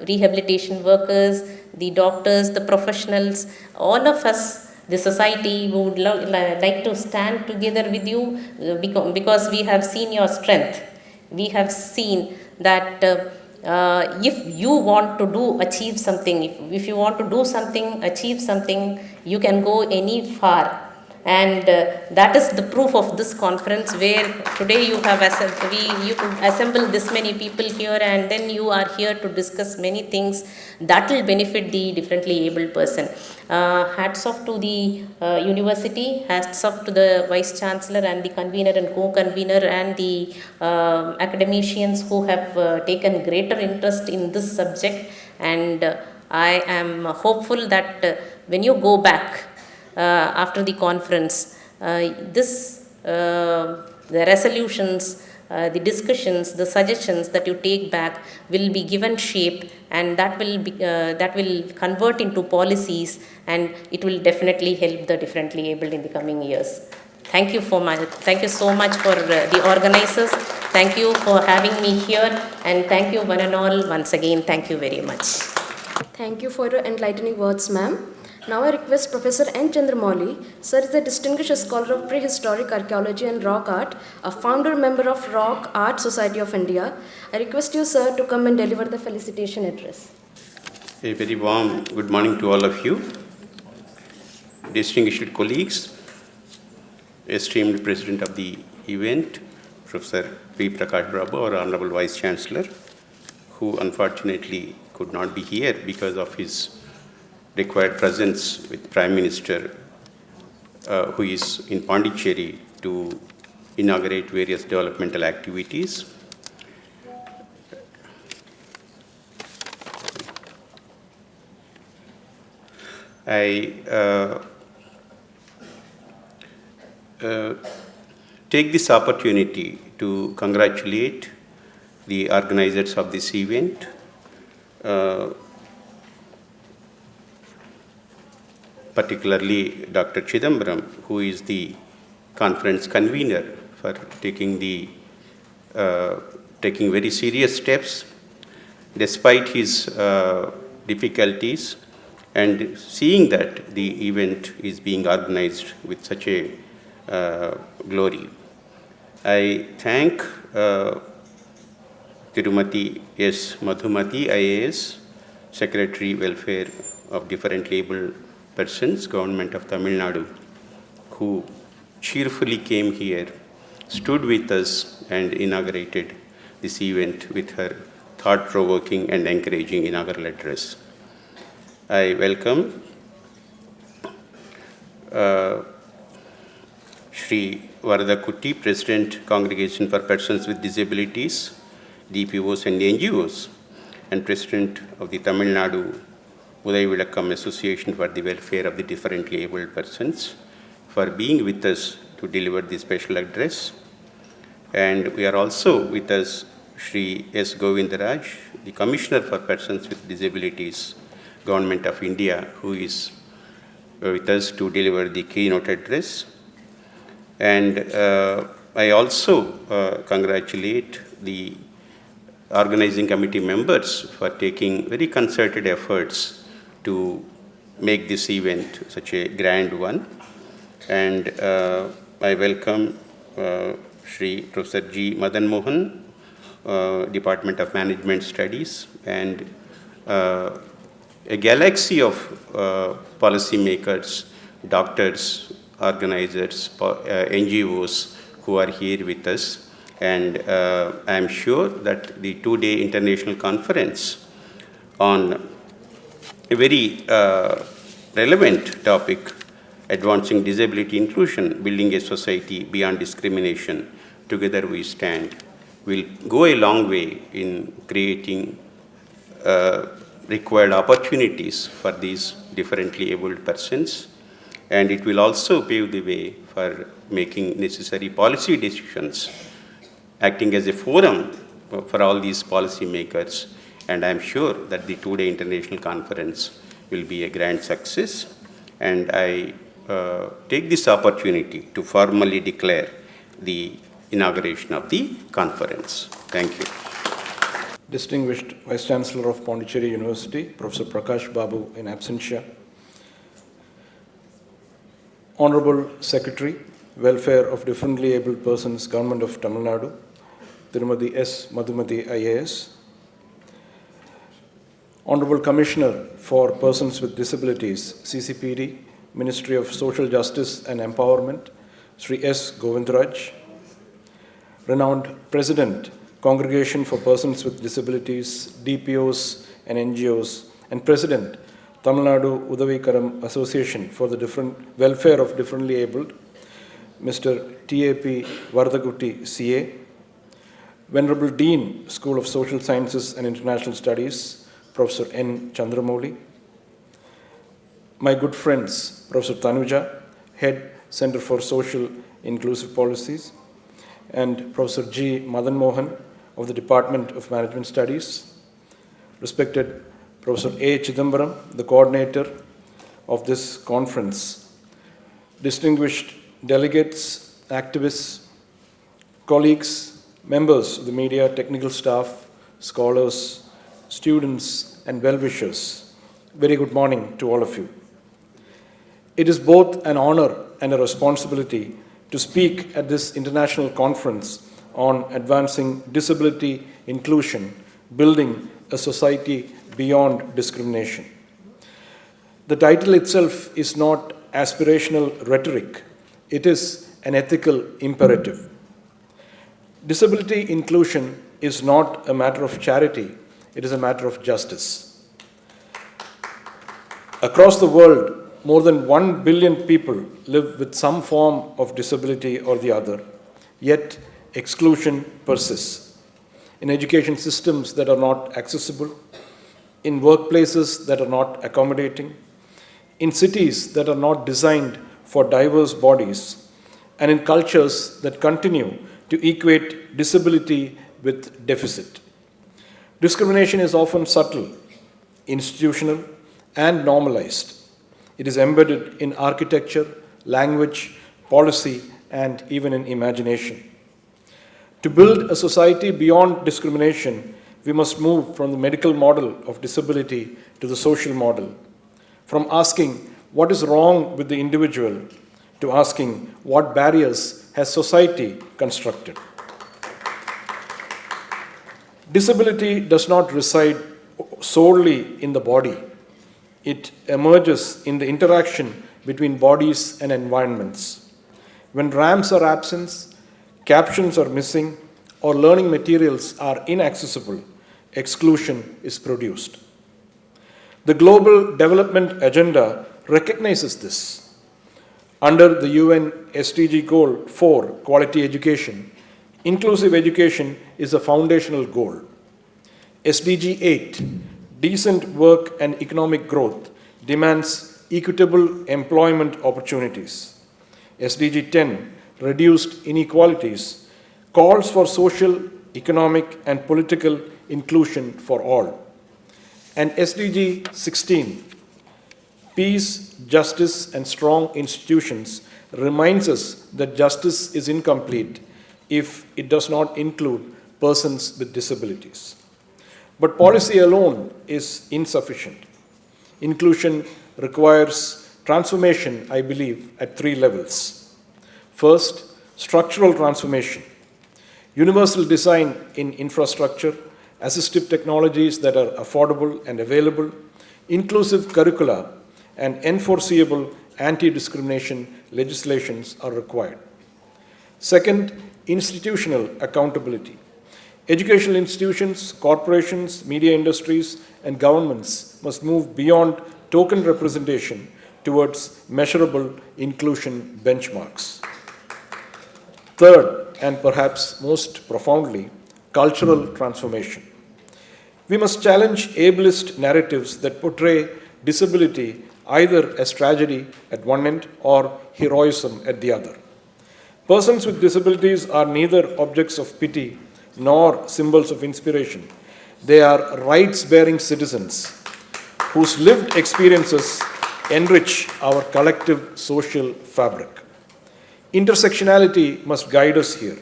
rehabilitation workers, the doctors, the professionals, all of us, the society would like to stand together with you, because we have seen your strength. We have seen that if you want to achieve something, if you want to do something, achieve something, you can go any far. And that is the proof of this conference, where today you have you could assemble this many people here, and then you are here to discuss many things that will benefit the differently abled person. Hats off to the university, hats off to the Vice Chancellor and the convener and co-convener, and the academicians who have taken greater interest in this subject. And I am hopeful that when you go back after the conference, the resolutions, the discussions, the suggestions that you take back will be given shape, and that will convert into policies, and it will definitely help the differently abled in the coming years. Thank you so much for the organizers. Thank you for having me here, and thank you one and all once again. Thank you very much. Thank you for your enlightening words, ma'am. Now I request Professor N. Chandramouli. Sir is a distinguished scholar of prehistoric archaeology and rock art, a founder member of Rock Art Society of India. I request you, sir, to come and deliver the felicitation address. A very warm good morning to all of you, distinguished colleagues, esteemed President of the event, Professor P. Prakash Babu, our Honorable Vice Chancellor, who unfortunately could not be here because of his required presence with Prime Minister, who is in Pondicherry to inaugurate various developmental activities. I take this opportunity to congratulate the organizers of this event, particularly Dr. Chidambaram, who is the conference convener, for taking very serious steps despite his difficulties, and seeing that the event is being organized with such a glory. I thank Tirumati S. Madhumati, IAS, Secretary Welfare of Differently Abled Persons, Government of Tamil Nadu, who cheerfully came here, stood with us, and inaugurated this event with her thought-provoking and encouraging inaugural address. I welcome Shri Varadakutty, President, Congregation for Persons with Disabilities, DPOs and NGOs, and President of the Tamil Nadu Udai Association for the Welfare of the Differently Abled Persons, for being with us to deliver this special address. And we are also with us Shri S. Govindaraj, the Commissioner for Persons with Disabilities, Government of India, who is with us to deliver the keynote address. And I also congratulate the organizing committee members for taking very concerted efforts to make this event such a grand one. And I welcome Shri Professor G. Madan Mohan, Department of Management Studies, and a galaxy of policymakers, doctors, organizers, NGOs who are here with us. And I am sure that the two-day international conference on a very relevant topic, advancing disability inclusion, building a society beyond discrimination, together we stand, will go a long way in creating required opportunities for these differently abled persons. And it will also pave the way for making necessary policy decisions, acting as a forum for all these policy makers. And I'm sure that the two-day international conference will be a grand success. And I take this opportunity to formally declare the inauguration of the conference. Thank you. Distinguished Vice Chancellor of Pondicherry University, Professor Prakash Babu in absentia, Honorable Secretary, Welfare of Differently Abled Persons, Government of Tamil Nadu, Tirumati S. Madhumati, IAS, Honorable Commissioner for Persons with Disabilities, CCPD, Ministry of Social Justice and Empowerment, Sri S. Govindaraj, renowned President, Congregation for Persons with Disabilities, DPOs and NGOs, and President, Tamil Nadu Udavikaram Association for the Welfare of Differently Abled, Mr. T.A.P. Varadakutty, CA, Venerable Dean, School of Social Sciences and International Studies, Professor N. Chandramouli, my good friends, Professor Tanuja, Head, Center for Social Inclusive Policies, and Professor G. Madan Mohan of the Department of Management Studies, respected Professor A. Chidambaram, the coordinator of this conference, distinguished delegates, activists, colleagues, members of the media, technical staff, scholars, students, and well-wishers. Very good morning to all of you. It is both an honor and a responsibility to speak at this international conference on advancing disability inclusion, building a society beyond discrimination. The title itself is not aspirational rhetoric. It is an ethical imperative. Disability inclusion is not a matter of charity. It is a matter of justice. Across the world, more than 1 billion people live with some form of disability or the other, yet exclusion persists. In education systems that are not accessible, in workplaces that are not accommodating, in cities that are not designed for diverse bodies, and in cultures that continue to equate disability with deficit. Discrimination is often subtle, institutional, and normalized. It is embedded in architecture, language, policy, and even in imagination. To build a society beyond discrimination, we must move from the medical model of disability to the social model, from asking what is wrong with the individual to asking what barriers has society constructed. Disability does not reside solely in the body. It emerges in the interaction between bodies and environments. When ramps are absent, captions are missing, or learning materials are inaccessible, exclusion is produced. The Global Development Agenda recognizes this. Under the UN SDG Goal 4, Quality Education, inclusive education is a foundational goal. SDG 8, Decent Work and Economic Growth, demands equitable employment opportunities. SDG 10, Reduced Inequalities, calls for social, economic, and political inclusion for all. And SDG 16, Peace, Justice, and Strong Institutions, reminds us that justice is incomplete if it does not include persons with disabilities. But policy alone is insufficient. Inclusion requires transformation, I believe, at 3 levels. First, structural transformation. Universal design in infrastructure, assistive technologies that are affordable and available, inclusive curricula, and enforceable anti-discrimination legislations are required. Second, institutional accountability. Educational institutions, corporations, media industries, and governments must move beyond token representation towards measurable inclusion benchmarks. Third, and perhaps most profoundly, cultural transformation. We must challenge ableist narratives that portray disability either as tragedy at one end or heroism at the other. Persons with disabilities are neither objects of pity nor symbols of inspiration. They are rights-bearing citizens whose lived experiences enrich our collective social fabric. Intersectionality must guide us here.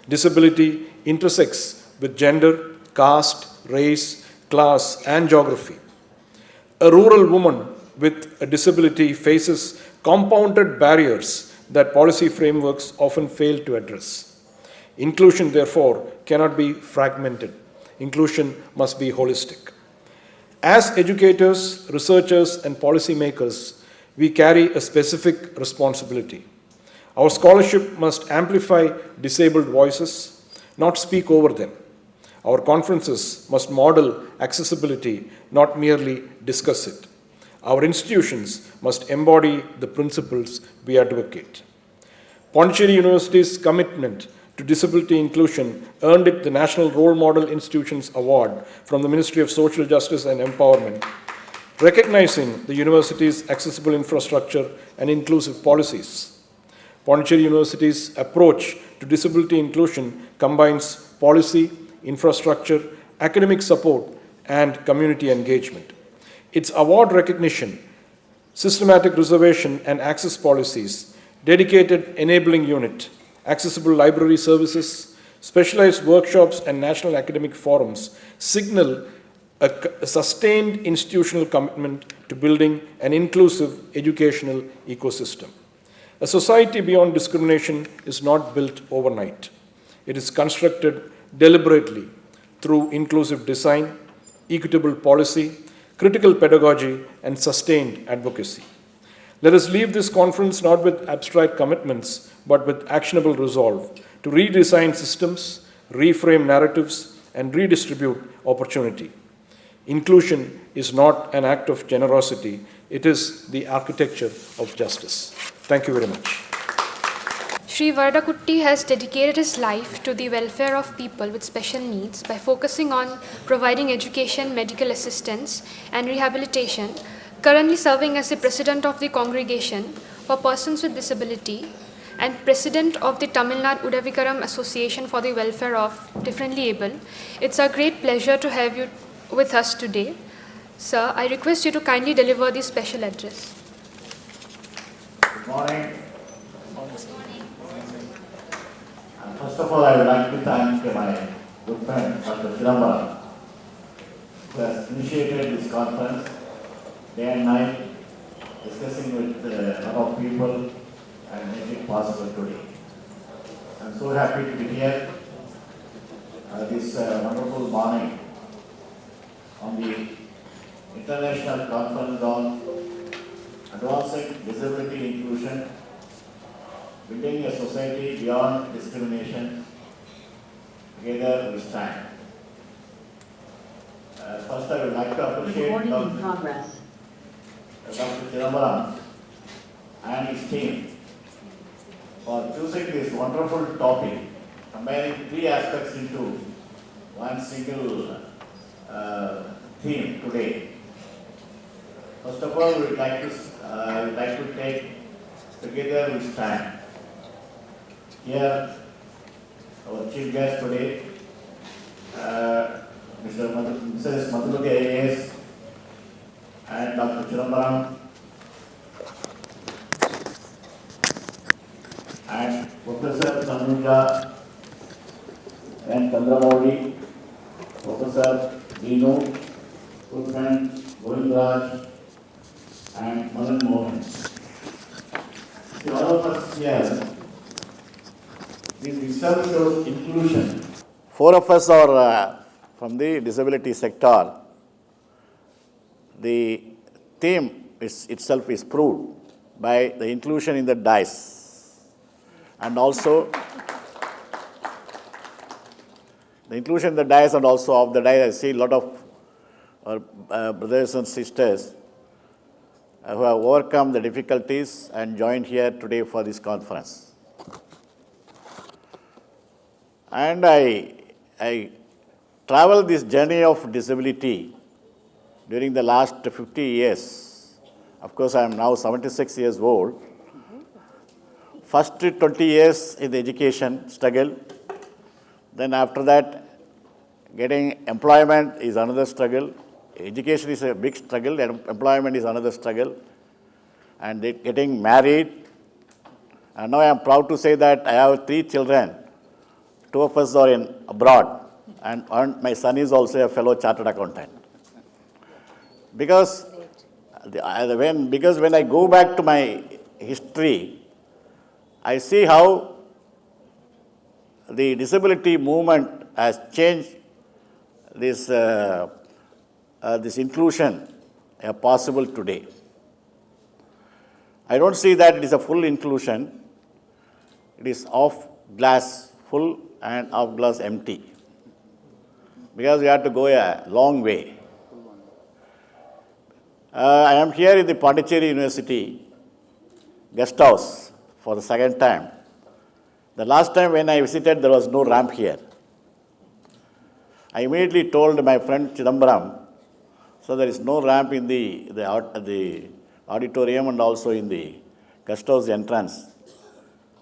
Disability intersects with gender, caste, race, class, and geography. A rural woman with a disability faces compounded barriers that policy frameworks often fail to address. Inclusion, therefore, cannot be fragmented. Inclusion must be holistic. As educators, researchers, and policymakers, we carry a specific responsibility. Our scholarship must amplify disabled voices, not speak over them. Our conferences must model accessibility, not merely discuss it. Our institutions must embody the principles we advocate. Pondicherry University's commitment to disability inclusion earned it the National Role Model Institutions Award from the Ministry of Social Justice and Empowerment, recognizing the university's accessible infrastructure and inclusive policies. Pondicherry University's approach to disability inclusion combines policy, infrastructure, academic support, and community engagement. Its award recognition, systematic reservation and access policies, dedicated enabling unit, accessible library services, specialized workshops, and national academic forums signal a sustained institutional commitment to building an inclusive educational ecosystem. A society beyond discrimination is not built overnight. It is constructed deliberately through inclusive design, equitable policy, critical pedagogy, and sustained advocacy. Let us leave this conference not with abstract commitments, but with actionable resolve to redesign systems, reframe narratives, and redistribute opportunity. Inclusion is not an act of generosity, it is the architecture of justice. Thank you very much. Sri Varadakutty has dedicated his life to the welfare of people with special needs by focusing on providing education, medical assistance, and rehabilitation, currently serving as the President of the Congregation for Persons with Disability and President of the Tamil Nadu Udavikaram Association for the Welfare of Differently Able. It's a great pleasure to have you with us today. Sir, I request you to kindly deliver the special address. morning. And first of all, I would like to thank my good friend, Dr. Chidambaram, who has initiated this conference day and night, discussing with a lot of people and make it possible today. I'm so happy to be here this wonderful morning on the International Conference on Advancing Disability Inclusion, Building a Society Beyond Discrimination. Together we stand. First, I would like to appreciate Dr. Chidambaram and his team for choosing this wonderful topic, combining three aspects into one single theme today. First of all, we'd like to take Together we Stand. Here, our chief guest today, Mrs. Madhurati IAS and Dr. Chidambaram and Professor Tanuja and Chandramoli, Professor Dino, good friend Govindraj and Madan Mohan. See, all of us here, this itself shows inclusion. Four of us are from the disability sector. The theme itself is proved by the inclusion in the dice. And also, the inclusion in the dice and also of the dice, I see a lot of our brothers and sisters who have overcome the difficulties and joined here today for this conference. And I traveled this journey of disability during the last 50 years. Of course, I am now 76 years old. First 20 years in the education struggle. Then after that, getting employment is another struggle. Education is a big struggle, and employment is another struggle. And getting married. And now I am proud to say that I have 3 children. 2 of us are abroad. And my son is also a fellow chartered accountant. Because when I go back to my history, I see how the disability movement has changed this inclusion possible today. I don't see that it is a full inclusion. It is half glass full and half glass empty. Because we have to go a long way. I am here in the Pondicherry University guest house for the second time. The last time when I visited, there was no ramp here. I immediately told my friend Chidambaram, so there is no ramp in the auditorium and also in the guest house entrance.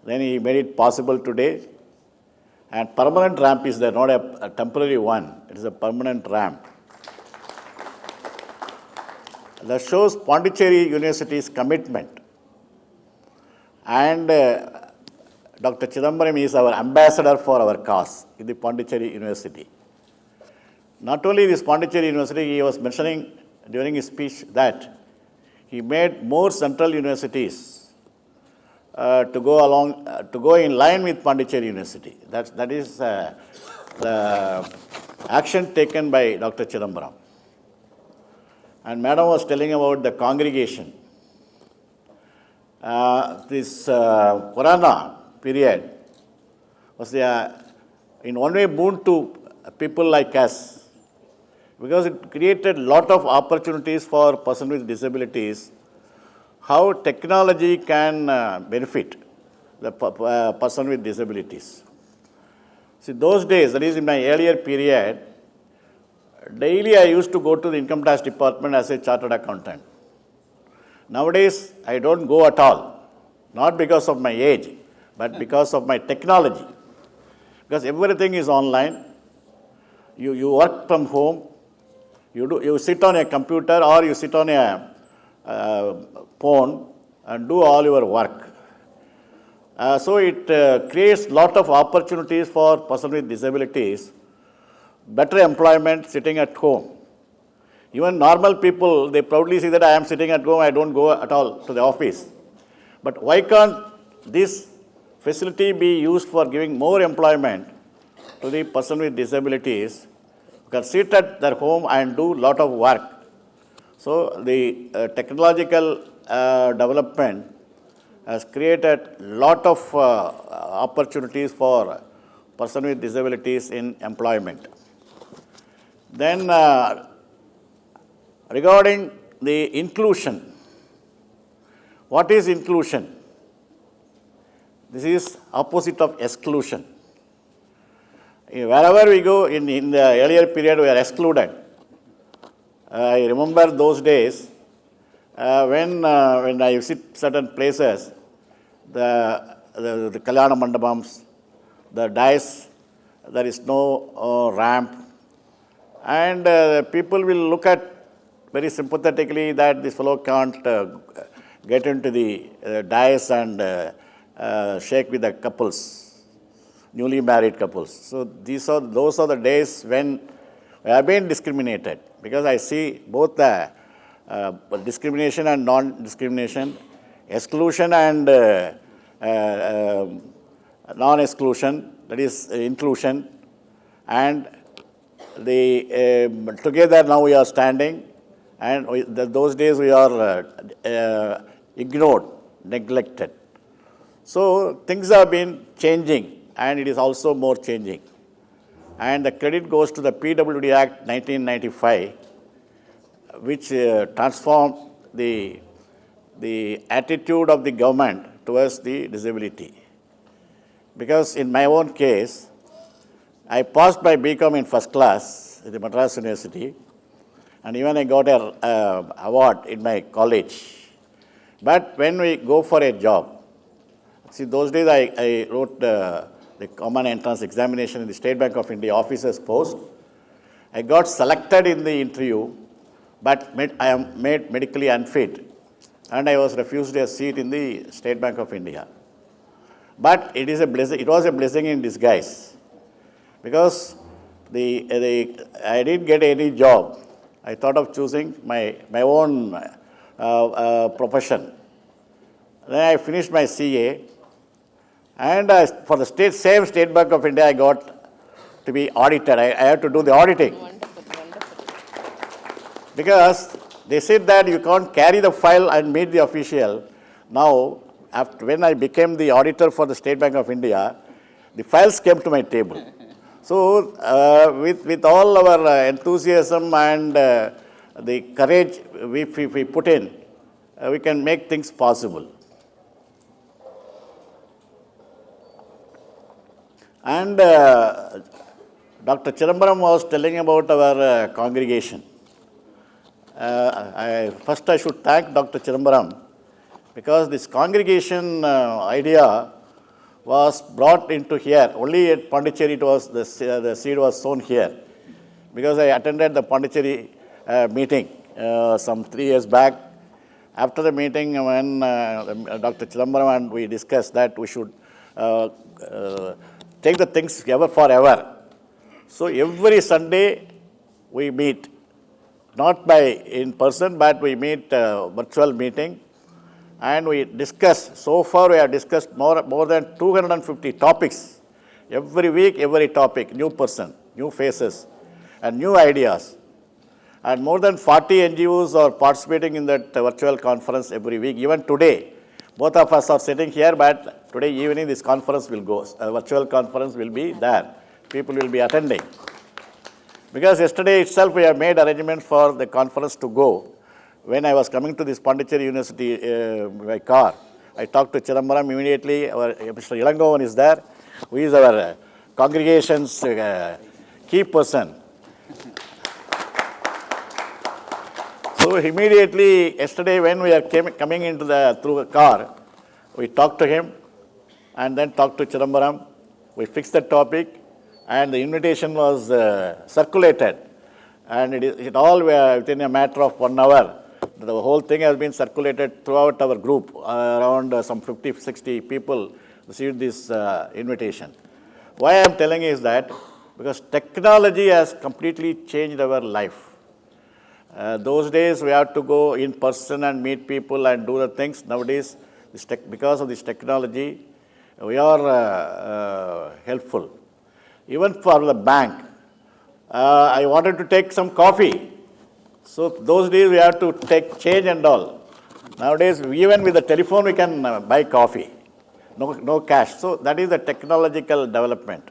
Then he made it possible today. And permanent ramp is there, not a temporary one. It is a permanent ramp. That shows Pondicherry University's commitment. And Dr. Chidambaram is our ambassador for our cause in the Pondicherry University. Not only this Pondicherry University, he was mentioning during his speech that he made more central universities to go in line with Pondicherry University. That is the action taken by Dr. Chidambaram. And Madam was telling about the congregation. This Corona period was in one way boon to people like us, because it created a lot of opportunities for persons with disabilities, how technology can benefit the person with disabilities. See, those days, that is in my earlier period, daily I used to go to the income tax department as a chartered accountant. Nowadays, I don't go at all, not because of my age, but because of my technology. Because everything is online. You work from home, you sit on a computer or you sit on a phone, and do all your work. So it creates lot of opportunities for persons with disabilities, better employment sitting at home. Even normal people, they proudly say that I am sitting at home, I don't go at all to the office. But why can't this facility be used for giving more employment to the person with disabilities who can sit at their home and do lot of work? So the technological development has created lot of opportunities for person with disabilities in employment. Then regarding the inclusion, what is inclusion? This is opposite of exclusion. Wherever we go in the earlier period, we are excluded. I remember those days when I visit certain places, the Kalyana Mandapams, the dais, there is no ramp, and people will look at very sympathetically that this fellow can't get into the dais and shake with the couples, newly married couples. So those are the days when I have been discriminated, because I see both the discrimination and non-discrimination, exclusion and non-exclusion, that is inclusion, and the together now we are standing, and those days we are ignored, neglected. So things have been changing, and it is also more changing. And the credit goes to the PWD Act 1995, which transformed the attitude of the government towards the disability. Because in my own case, I passed my BCom in first class at the Madras University, and even I got an award in my college. But when we go for a job, see, those days I wrote the common entrance examination in the State Bank of India officer's post. I got selected in the interview, but I am made medically unfit, and I was refused a seat in the State Bank of India. But it was a blessing in disguise, because I didn't get any job. I thought of choosing my own profession. Then I finished my CA, and for the same State Bank of India, I got to be auditor. I had to do the auditing. Because they said that you can't carry the file and meet the official. Now, when I became the auditor for the State Bank of India, the files came to my table. So, with all our enthusiasm and the courage we put in, we can make things possible. And Dr. Chidambaram was telling about our congregation. First I should thank Dr. Chidambaram, because this congregation idea was brought into here. Only at Pondicherry the seed was sown here. Because I attended the Pondicherry meeting some 3 years back. After the meeting, when Dr. Chidambaram and we discussed that we should take the things forever. So every Sunday we meet, not in person, but we meet virtual meeting, and we discuss. So far we have discussed more than 250 topics. Every week, every topic, new person, new faces, and new ideas. And more than 40 NGOs are participating in that virtual conference every week. Even today, both of us are sitting here, but today evening this conference will go. A virtual conference will be there. People will be attending. Because yesterday itself we have made arrangements for the conference to go. When I was coming to this Pondicherry University by car, I talked to Chidambaram immediately. Our Mr. Ilangovan is there, who is our congregation's key person. So immediately yesterday when we are coming into through a car, we talked to him and then talked to Chidambaram. We fixed the topic, and the invitation was circulated, and it all within a matter of 1 hour. the whole thing has been circulated throughout our group. Around some 50, 60 people received this invitation. Why I am telling is that because technology has completely changed our life. Those days we have to go in person and meet people and do the things. Nowadays, because of this technology, we are helpful. Even for the bank, I wanted to take some coffee. So those days we have to take change and all. Nowadays, even with the telephone, we can buy coffee. No cash. So that is the technological development.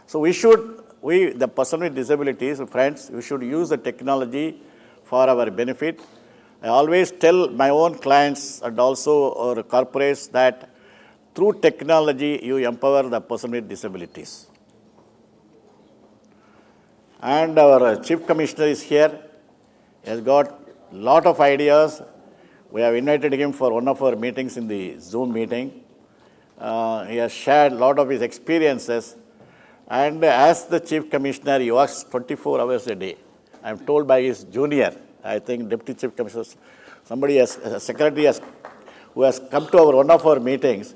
So the person with disabilities, friends, we should use the technology for our benefit. I always tell my own clients and also our corporates that through technology, you empower the person with disabilities. And our Chief Commissioner is here. He has got a lot of ideas. We have invited him for one of our meetings in the Zoom meeting. He has shared a lot of his experiences. And as the Chief Commissioner, he works 24 hours a day. I am told by his junior, I think Deputy Chief Commissioner, somebody a secretary who has come to one of our meetings,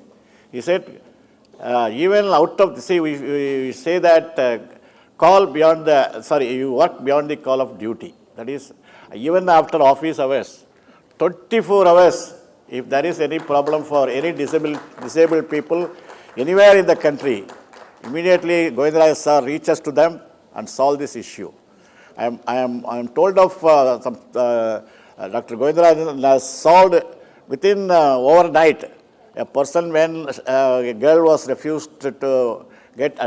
he said, even out of, we say that you work beyond the call of duty. That is, even after office hours, 24 hours, if there is any problem for any disabled people anywhere in the country, immediately Govindaraj sir reaches to them and solve this issue. I am told of Dr. Govindaraj has solved within overnight. A person when a girl was refused to get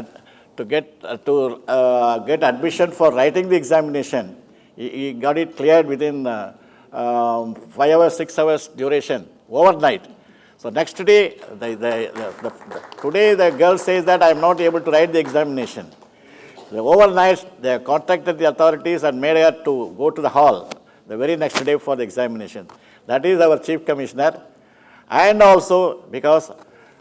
admission for writing the examination, he got it cleared within 5 hours, 6 hours duration, overnight. So next day, today the girl says that I am not able to write the examination. Overnight, they contacted the authorities and made her to go to the hall the very next day for the examination. That is our Chief Commissioner. And also because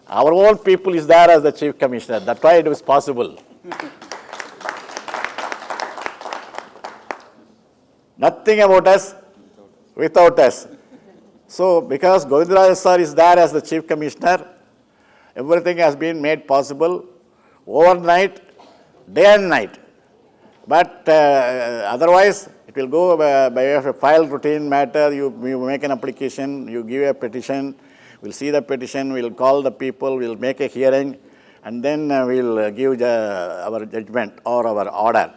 our own people is there as the Chief Commissioner. That's why it was possible. Nothing about us without us. So because Govindaraj sir is there as the Chief Commissioner, everything has been made possible overnight, day and night. But otherwise, it will go by a file routine matter. You make an application, you give a petition, we'll see the petition, we'll call the people, we'll make a hearing, and then we'll give our judgment or our order.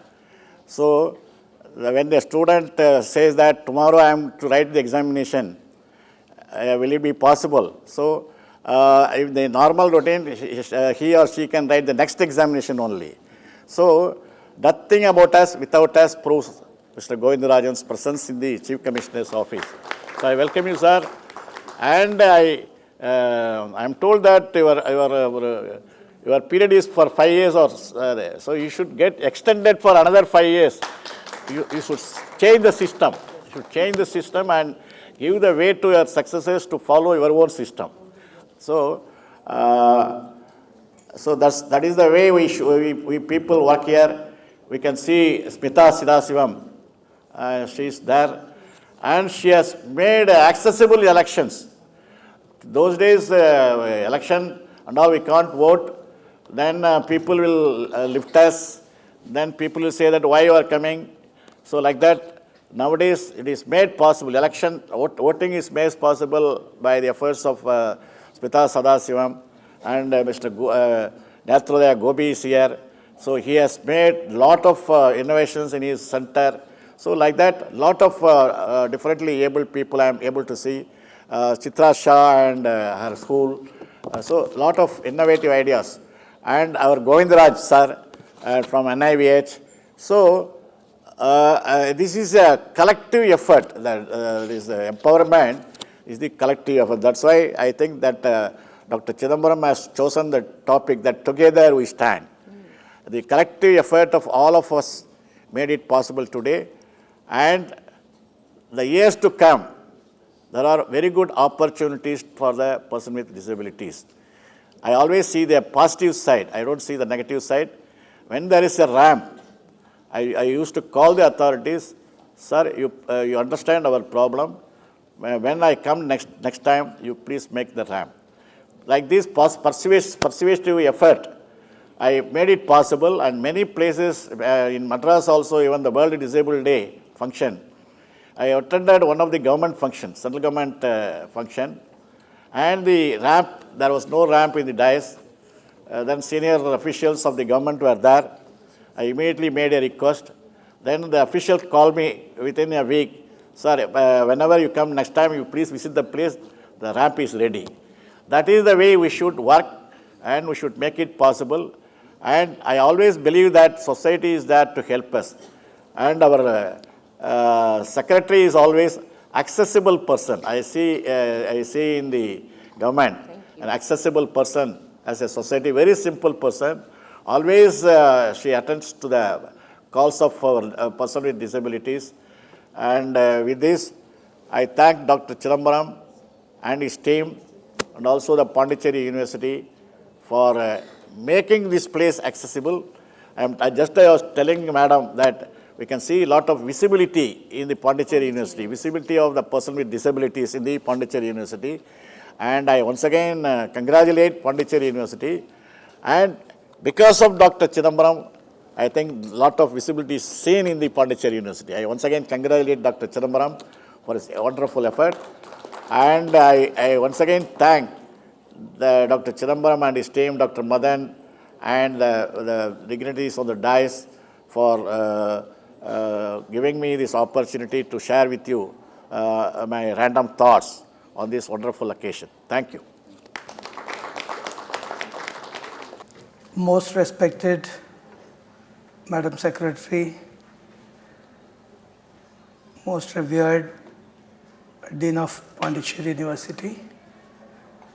So when the student says that tomorrow I am to write the examination, will it be possible? So if the normal routine, he or she can write the next examination only. So nothing about us without us proves Mr. Govindarajan's presence in the Chief Commissioner's office. So I welcome you, sir. And I am told that your period is for 5 years or so you should get extended for another 5 years. You should change the system. You should change the system and give the way to your successors to follow your own system. So, that is the way we people work here. We can see Smita Sidasivam. She is there. And she has made accessible elections. Those days, election and all, we can't vote. Then people will lift us. Then people will say that why you are coming. So like that, nowadays it is made possible. Voting is made possible by the efforts of Smita Sadasivam and Mr. Natrodaya Gobi is here. So he has made lot of innovations in his center. So like that, lot of differently abled people I am able to see. Chitra Shah and her school. So lot of innovative ideas. And our Govindaraj sir from NIVH. So this is a collective effort. That is empowerment is the collective effort. That's why I think that Dr. Chidambaram has chosen the topic that together we stand. The collective effort of all of us made it possible today. And the years to come, there are very good opportunities for the person with disabilities. I always see the positive side. I don't see the negative side. When there is a ramp, I used to call the authorities, sir, you understand our problem. when I come next time, you please make the ramp. Like this persuasive effort, I made it possible, and many places in Madras also, even the World Disabled Day function, I attended one of the government functions, central government function, and the ramp, there was no ramp in the dais. Then senior officials of the government were there. I immediately made a request. Then the official called me within a week, sir, whenever you come next time, you please visit the place, the ramp is ready. That is the way we should work, and we should make it possible. And I always believe that society is there to help us. And our secretary is always accessible person. I see in the government an accessible person as a society, very simple person. Always she attends to the calls of our person with disabilities. And with this, I thank Dr. Chidambaram and his team, and also the Pondicherry University for making this place accessible. I was telling Madam that we can see a lot of visibility in the Pondicherry University, visibility of the person with disabilities in the Pondicherry University. And I once again congratulate Pondicherry University. And because of Dr. Chidambaram, I think a lot of visibility is seen in the Pondicherry University. I once again congratulate Dr. Chidambaram for his wonderful effort. And I once again thank Dr. Chidambaram and his team, Dr. Madan, and the dignitaries on the dais for giving me this opportunity to share with you my random thoughts on this wonderful occasion. Thank you. Most respected Madam Secretary, most revered Dean of Pondicherry University,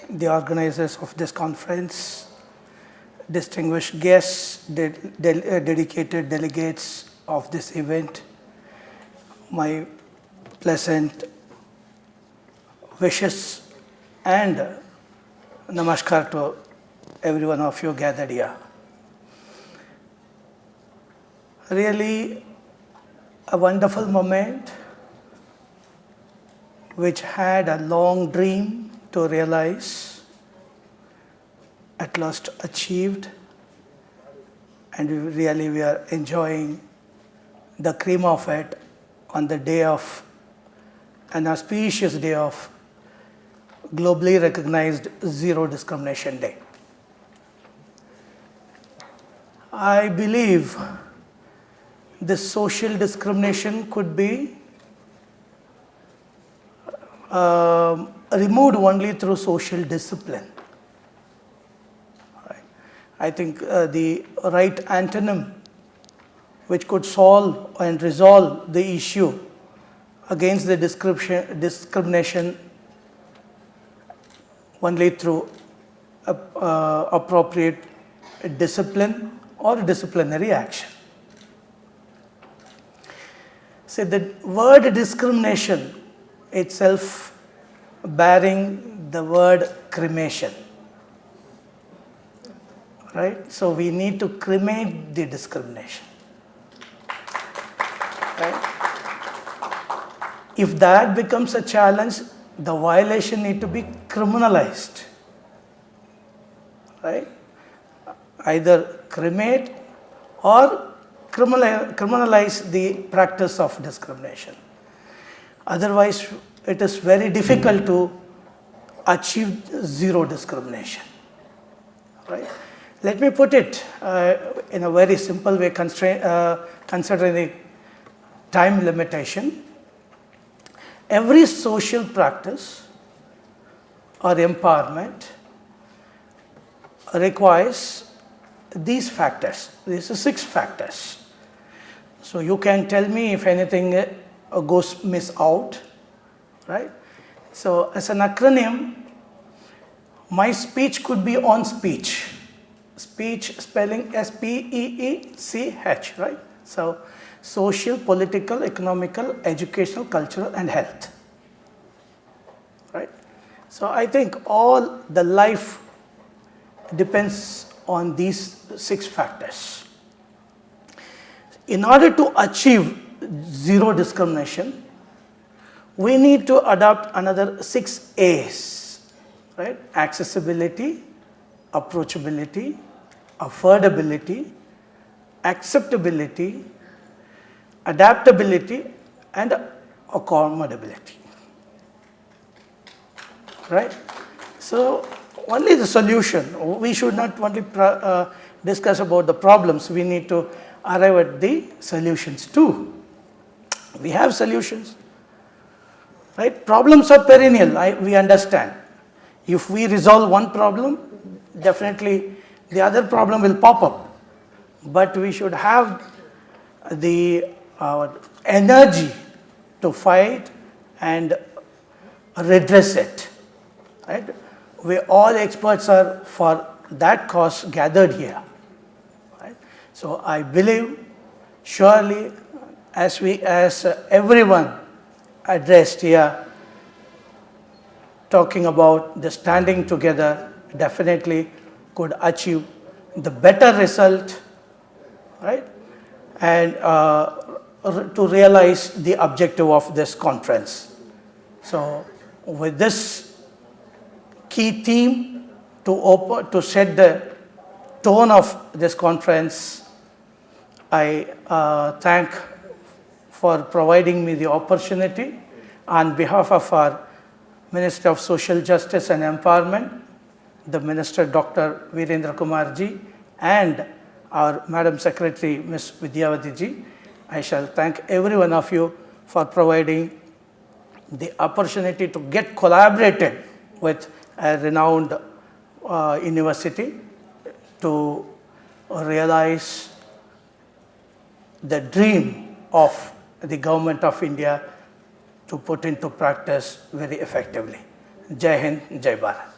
the organizers of this conference, distinguished guests, dedicated delegates of this event, my pleasant wishes and namaskar to every one of you gathered here. Really a wonderful moment which had a long dream to realize, at last achieved, and we are enjoying the cream of it on the day of an auspicious day of globally recognized Zero Discrimination Day. I believe this social discrimination could be removed only through social discipline. I think the right antonym which could solve and resolve the issue against the discrimination only through appropriate discipline or disciplinary action. See, the word discrimination itself bearing the word cremation, right? So we need to cremate the discrimination, right? If that becomes a challenge, the violation need to be criminalized, right? Either cremate or criminalize the practice of discrimination. Otherwise, it is very difficult to achieve zero discrimination, right? Let me put it in a very simple way, considering the time limitation. Every social practice or empowerment requires these factors. These are 6 factors. So you can tell me if anything goes miss out, right? So as an acronym, my speech could be on speech. Speech spelling S-P-E-E-C-H, right? So social, political, economical, educational, cultural, and health, right? So I think all the life depends on these 6 factors. In order to achieve zero discrimination, we need to adopt another 6 A's, right? Accessibility, approachability, affordability, acceptability, adaptability, and accommodability. Right? So, only the solution. We should not only discuss about the problems, we need to arrive at the solutions too. We have solutions. Right? Problems are perennial, we understand. If we resolve one problem, definitely the other problem will pop up. But we should have the energy to fight and redress it. Right? We all experts are for that cause gathered here. Right? So I believe surely as everyone addressed here, talking about the standing together, definitely could achieve the better result, right? And to realize the objective of this conference. So with this key theme to set the tone of this conference, I thank for providing me the opportunity on behalf of our Minister of Social Justice and Empowerment, the Minister Dr. Virendra Kumar ji, and our Madam Secretary Ms. Vidyavati ji. I shall thank every one of you for providing the opportunity to get collaborated with a renowned university to realize the dream of the Government of India to put into practice very effectively. Jai Hind, Jai Bharat.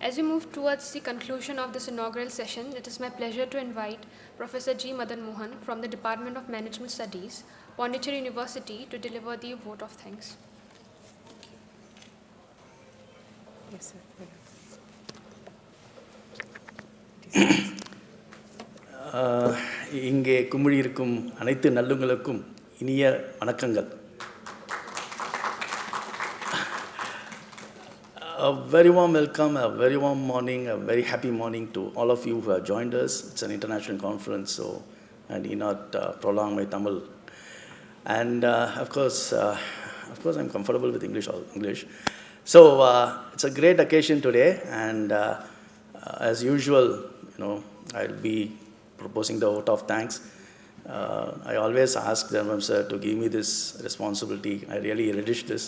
As we move towards the conclusion of this inaugural session, it is my pleasure to invite Professor G. Madan Mohan from the Department of Management Studies, Pondicherry University, to deliver the vote of thanks. Yes, sir. இங்கே குமிழியிருக்கும் அனைத்து நல்லுங்களுக்கும் இனிய வணக்கங்கள். A very warm welcome, a very warm morning, a very happy morning to all of you who have joined us. It's an international conference, so I need not prolong my Tamil. And of course, I'm comfortable with English. So it's a great occasion today, and as usual, I'll be proposing the vote of thanks. I always ask them, sir, to give me this responsibility. I really relish this.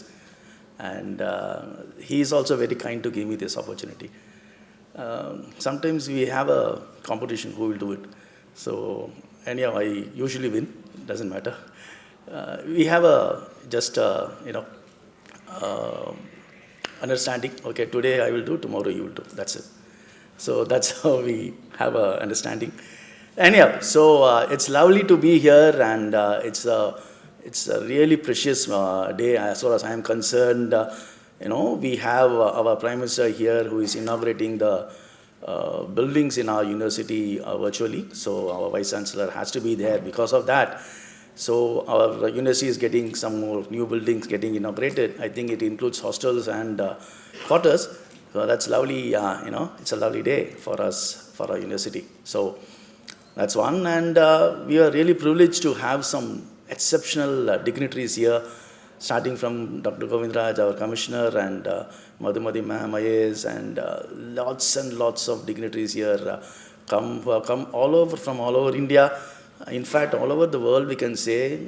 And he is also very kind to give me this opportunity. Sometimes we have a competition who will do it. So anyhow, I usually win, doesn't matter. We have understanding. Okay, today I will do, tomorrow you will do. That's it. So that's how we have a understanding. Anyhow, so it's lovely to be here, and it's a really precious day as far as I am concerned. We have our Prime Minister here who is inaugurating the buildings in our university virtually. So our Vice Chancellor has to be there because of that. So our university is getting some more new buildings getting inaugurated. I think it includes hostels and quarters. So that's lovely, it's a lovely day for us, for our university. So that's one. And we are really privileged to have some exceptional dignitaries here, starting from Dr. Govindraj, our commissioner, and Madhumati ma'am, IAS, and lots and lots of dignitaries here who have come from all over India. In fact, all over the world, we can say,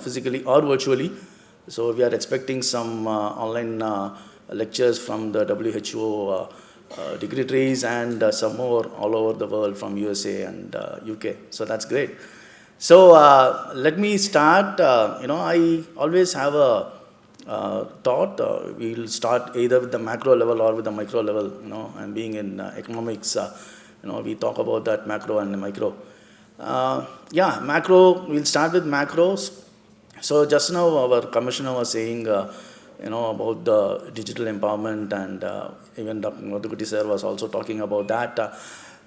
physically or virtually. So we are expecting some online lectures from the WHO dignitaries and some more all over the world from USA and UK. So that's great. So let me start. I always have a thought. We'll start either with the macro level or with the micro level. And being in economics, we talk about that macro and the micro. Macro. We'll start with macros. So just now our commissioner was saying, about the digital empowerment, and even Dr. Madhukuti sir was also talking about that.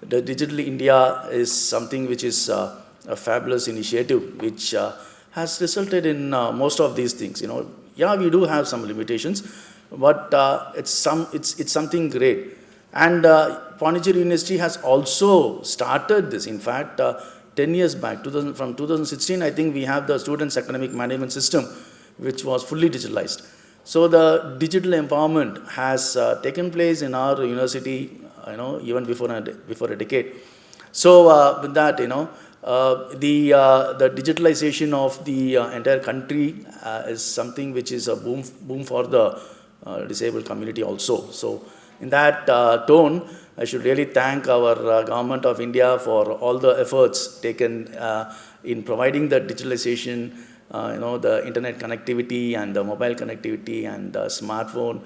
The Digital India is something which is a fabulous initiative which has resulted in most of these things. Yeah, we do have some limitations, but it's something great. And Pondicherry University has also started this. In fact, 10 years back, from 2016, I think we have the Students' Academic Management System, which was fully digitalized. So the digital empowerment has taken place in our university, even before a decade. So with that, the digitalization of the entire country is something which is a boom for the disabled community also. So in that tone, I should really thank our government of India for all the efforts taken in providing the digitalization, the internet connectivity and the mobile connectivity and the smartphone.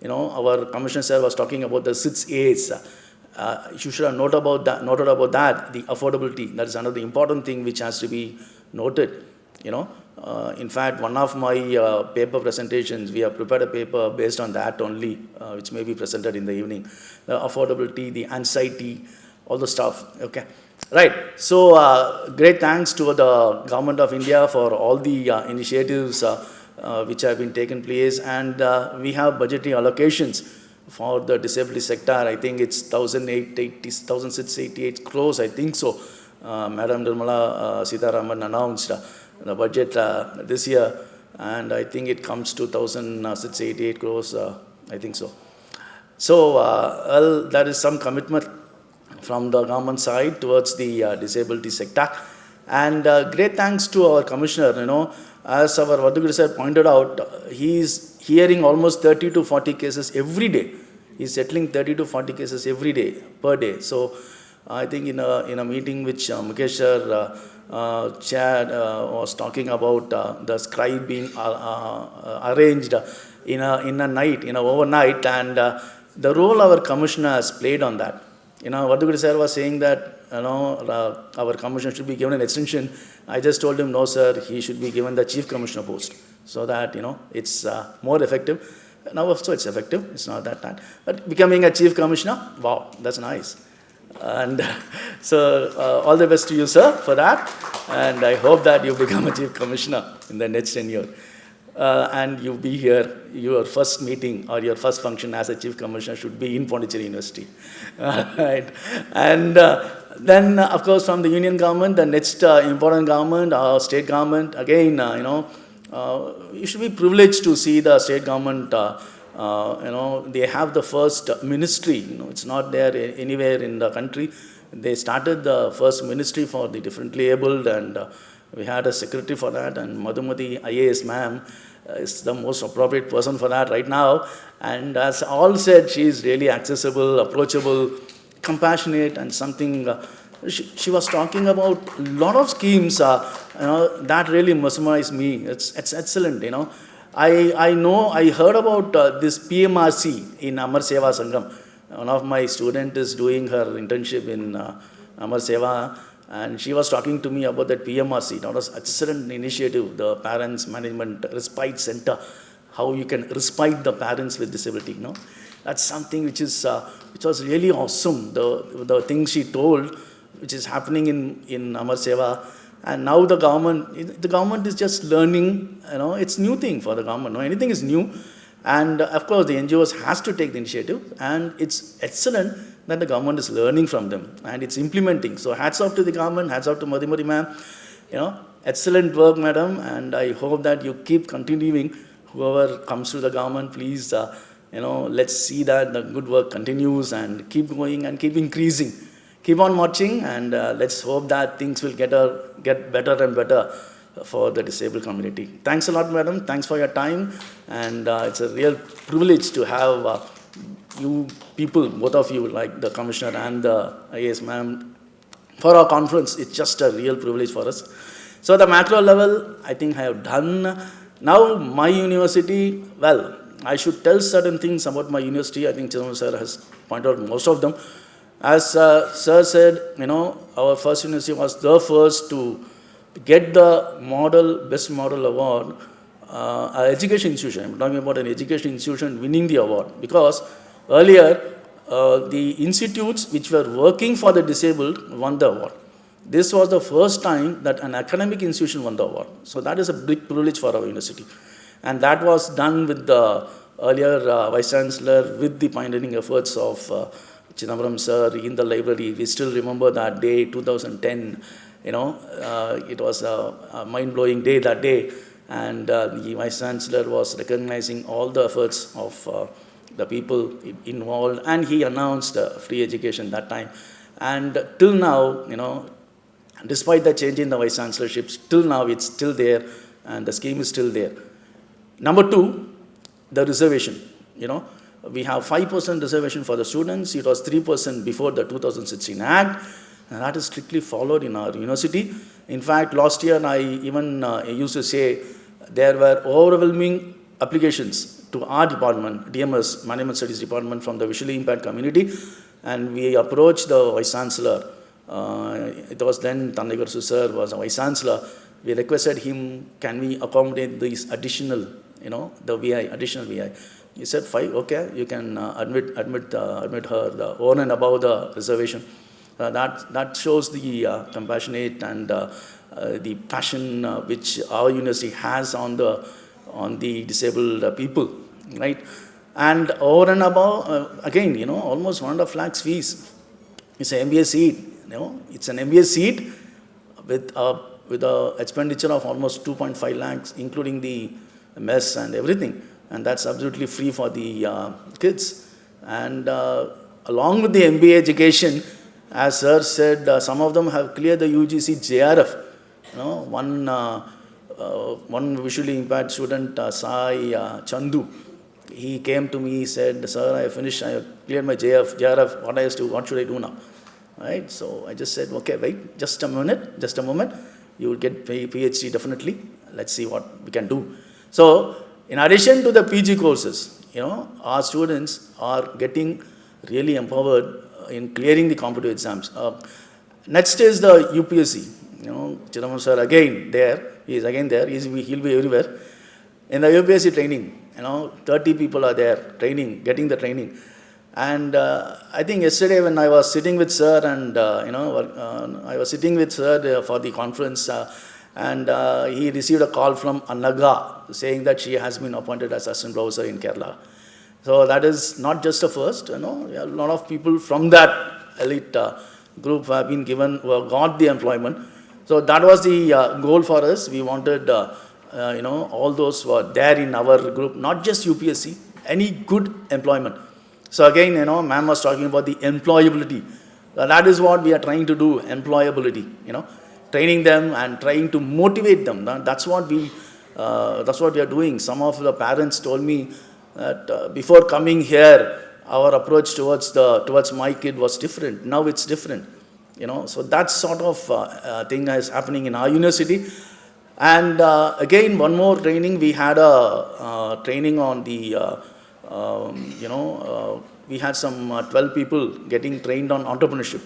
Our Commissioner sir was talking about the 6 A's. You should have noted about that, the affordability. That is another important thing which has to be noted. In fact, one of my paper presentations, we have prepared a paper based on that only, which may be presented in the evening. The affordability, the anxiety, all the stuff. Okay, right. So great thanks to the Government of India for all the initiatives which have been taken place, and we have budgetary allocations for the disability sector. I think it's 1,688 crores, I think so. Madam Nirmala Sitharaman announced the budget this year, and I think it comes to 1,688 crores, I think so. So, well, that is some commitment from the government side towards the disability sector. And great thanks to our commissioner, as our Vadugiri sir pointed out, he is hearing almost 30 to 40 cases every day. He's settling 30 to 40 cases every day, per day. So I think in a meeting which Mukesh sir chaired, was talking about the scribe being arranged in a night, overnight, and the role our commissioner has played on that. Vadugiri sir was saying that our commissioner should be given an extension. I just told him, no sir, he should be given the chief commissioner post, so that it's more effective. Now also it's effective, it's not that bad. But becoming a chief commissioner, wow, that's nice. And so all the best to you, sir, for that. And I hope that you become a chief commissioner in the next tenure. And you be here, your first meeting or your first function as a chief commissioner should be in Pondicherry University. Right. And then, of course, from the union government, the next important government, our state government, again, you should be privileged to see the state government. They have the first ministry. It's not there anywhere in the country. They started the first ministry for the differently abled, and we had a secretary for that. And Madhumati IAS ma'am is the most appropriate person for that right now. And as all said, she is really accessible, approachable, compassionate, and something. She was talking about a lot of schemes that really mesmerized me. It's excellent, I heard about this PMRC in Amar Seva Sangam. One of my students is doing her internship in Amar Seva, and she was talking to me about that PMRC. That was excellent initiative, the Parents Management Respite Center, how you can respite the parents with disability. That's something which was really awesome. The things she told, which is happening in Amar Seva. And now the government is just learning, it's new thing for the government. Anything is new. And of course, the NGOs has to take the initiative. And it's excellent that the government is learning from them. And it's implementing. So hats off to the government, hats off to Madhumati ma'am. Excellent work, madam. And I hope that you keep continuing. Whoever comes to the government, please, let's see that the good work continues and keep going and keep increasing. Keep on marching, and let's hope that things will get better and better for the disabled community. Thanks a lot, madam. Thanks for your time. And it's a real privilege to have you people, both of you, like the commissioner and the IAS ma'am, for our conference. It's just a real privilege for us. So the macro level, I think I have done. Now my university, well, I should tell certain things about my university. I think Chidambaram sir has pointed out most of them. As sir said, our first university was the first to get the Best Model Award, education institution. I'm talking about an education institution winning the award, because earlier the institutes which were working for the disabled won the award. This was the first time that an academic institution won the award. So that is a big privilege for our university. And that was done with the earlier Vice Chancellor, with the pioneering efforts of Chidambaram sir in the library. We still remember that day, 2010. It was a mind-blowing day that day. And the Vice Chancellor was recognizing all the efforts of the people involved, and he announced free education that time. And till now, despite the change in the Vice Chancellorships, till now it's still there, and the scheme is still there. Number two, the reservation. We have 5% reservation for the students. It was 3% before the 2016 Act, and that is strictly followed in our university. In fact, last year I even used to say there were overwhelming applications to our department, DMS, Management Studies Department, from the visually impaired community, and we approached the Vice Chancellor. It was then Tandigarsu sir was a Vice Chancellor. We requested him, can we accommodate these additional, the VI, additional VI. He said, fine, okay, you can admit her over and above the reservation. That shows the compassionate and the passion which our university has on the disabled people, right? And over and above, again, almost 1.5 lakhs fees. It's an MBA seat, it's an MBA seat with a expenditure of almost 2.5 lakhs, including the mess and everything. And that's absolutely free for the kids. And along with the MBA education, as sir said, some of them have cleared the UGC JRF. One visually impaired student, Sai Chandu, he came to me, he said, sir, I finished, I cleared my JRF, what should I do now? Right? So I just said, okay, wait, just a moment, you will get PhD definitely. Let's see what we can do. So, in addition to the PG courses, our students are getting really empowered in clearing the competitive exams. Next is the UPSC. Chidambaram sir again there. He is again there. He'll be everywhere. In the UPSC training, 30 people are there training, getting the training. And I think yesterday when I was sitting with sir and, I was sitting with sir for the conference, and he received a call from Annaga saying that she has been appointed as assistant professor in Kerala. So that is not just a first, a lot of people from that elite group have been given, got the employment. So that was the goal for us. We wanted, all those who are there in our group, not just UPSC, any good employment. So again, ma'am was talking about the employability. That is what we are trying to do, employability, training them and trying to motivate them. That's what we are doing. Some of the parents told me that before coming here, our approach towards my kid was different. Now it's different. So that sort of thing is happening in our university. And again, one more training. We had a training on the, we had some 12 people getting trained on entrepreneurship.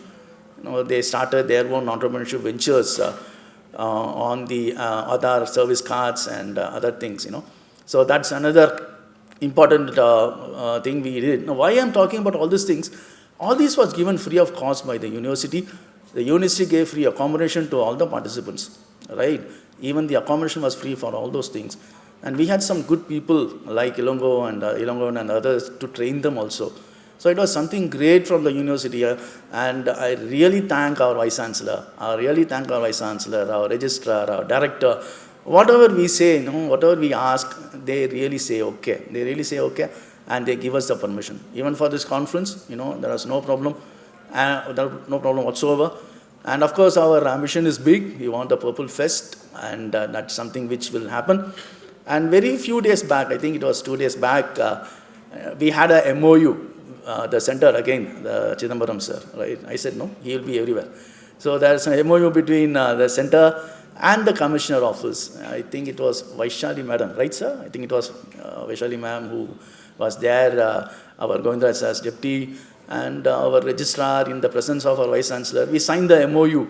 They started their own entrepreneurship ventures on the other service cards and other things. So that's another important thing we did. Now, why I'm talking about all these things? All this was given free of cost by the university. The university gave free accommodation to all the participants, right? Even the accommodation was free for all those things. And we had some good people like Ilongo and others to train them also. So it was something great from the university, and I really thank our Vice Chancellor, our Registrar, our Director. Whatever we say, whatever we ask, they really say okay. And they give us the permission. Even for this conference, there was no problem, whatsoever. And of course, our ambition is big. We want the Purple Fest, and that's something which will happen. And very few days back, I think it was 2 days back, we had a MOU. The center again, the Chidambaram sir, right? I said no, he will be everywhere. So there's an MOU between the center and the commissioner office. I think it was Vaishali madam, right sir? I think it was Vaishali ma'am who was there, our Govindraj as deputy, and our registrar in the presence of our Vice Chancellor. We signed the MOU,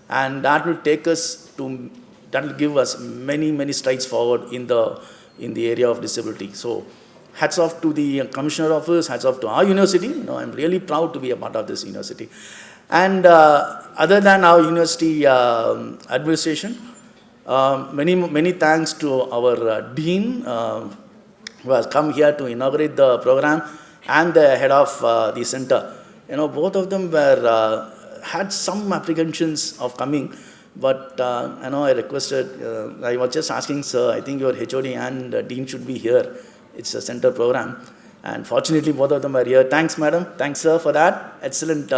and that will take us to, that will give us many strides forward in the area of disability. So hats off to the commissioner office, hats off to our university. I'm really proud to be a part of this university. And other than our university administration, Many thanks to our Dean who has come here to inaugurate the program, and the head of the center. Both of them were had some apprehensions of coming, but I requested, I was just asking, sir, I think your HOD and Dean should be here. It's a center program. And fortunately, both of them are here. Thanks, madam. Thanks, sir, for that. Excellent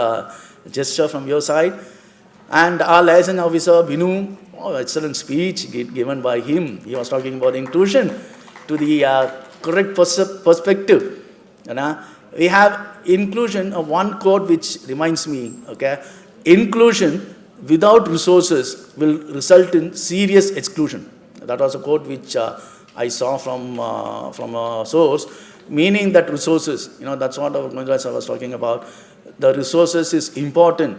gesture from your side. And our liaison officer, Binu, excellent speech given by him. He was talking about inclusion to the correct perspective. We have inclusion, one quote which reminds me, okay, inclusion without resources will result in serious exclusion. That was a quote which I saw from a source, meaning that resources, that's what our Maharaj was talking about. The resources is important.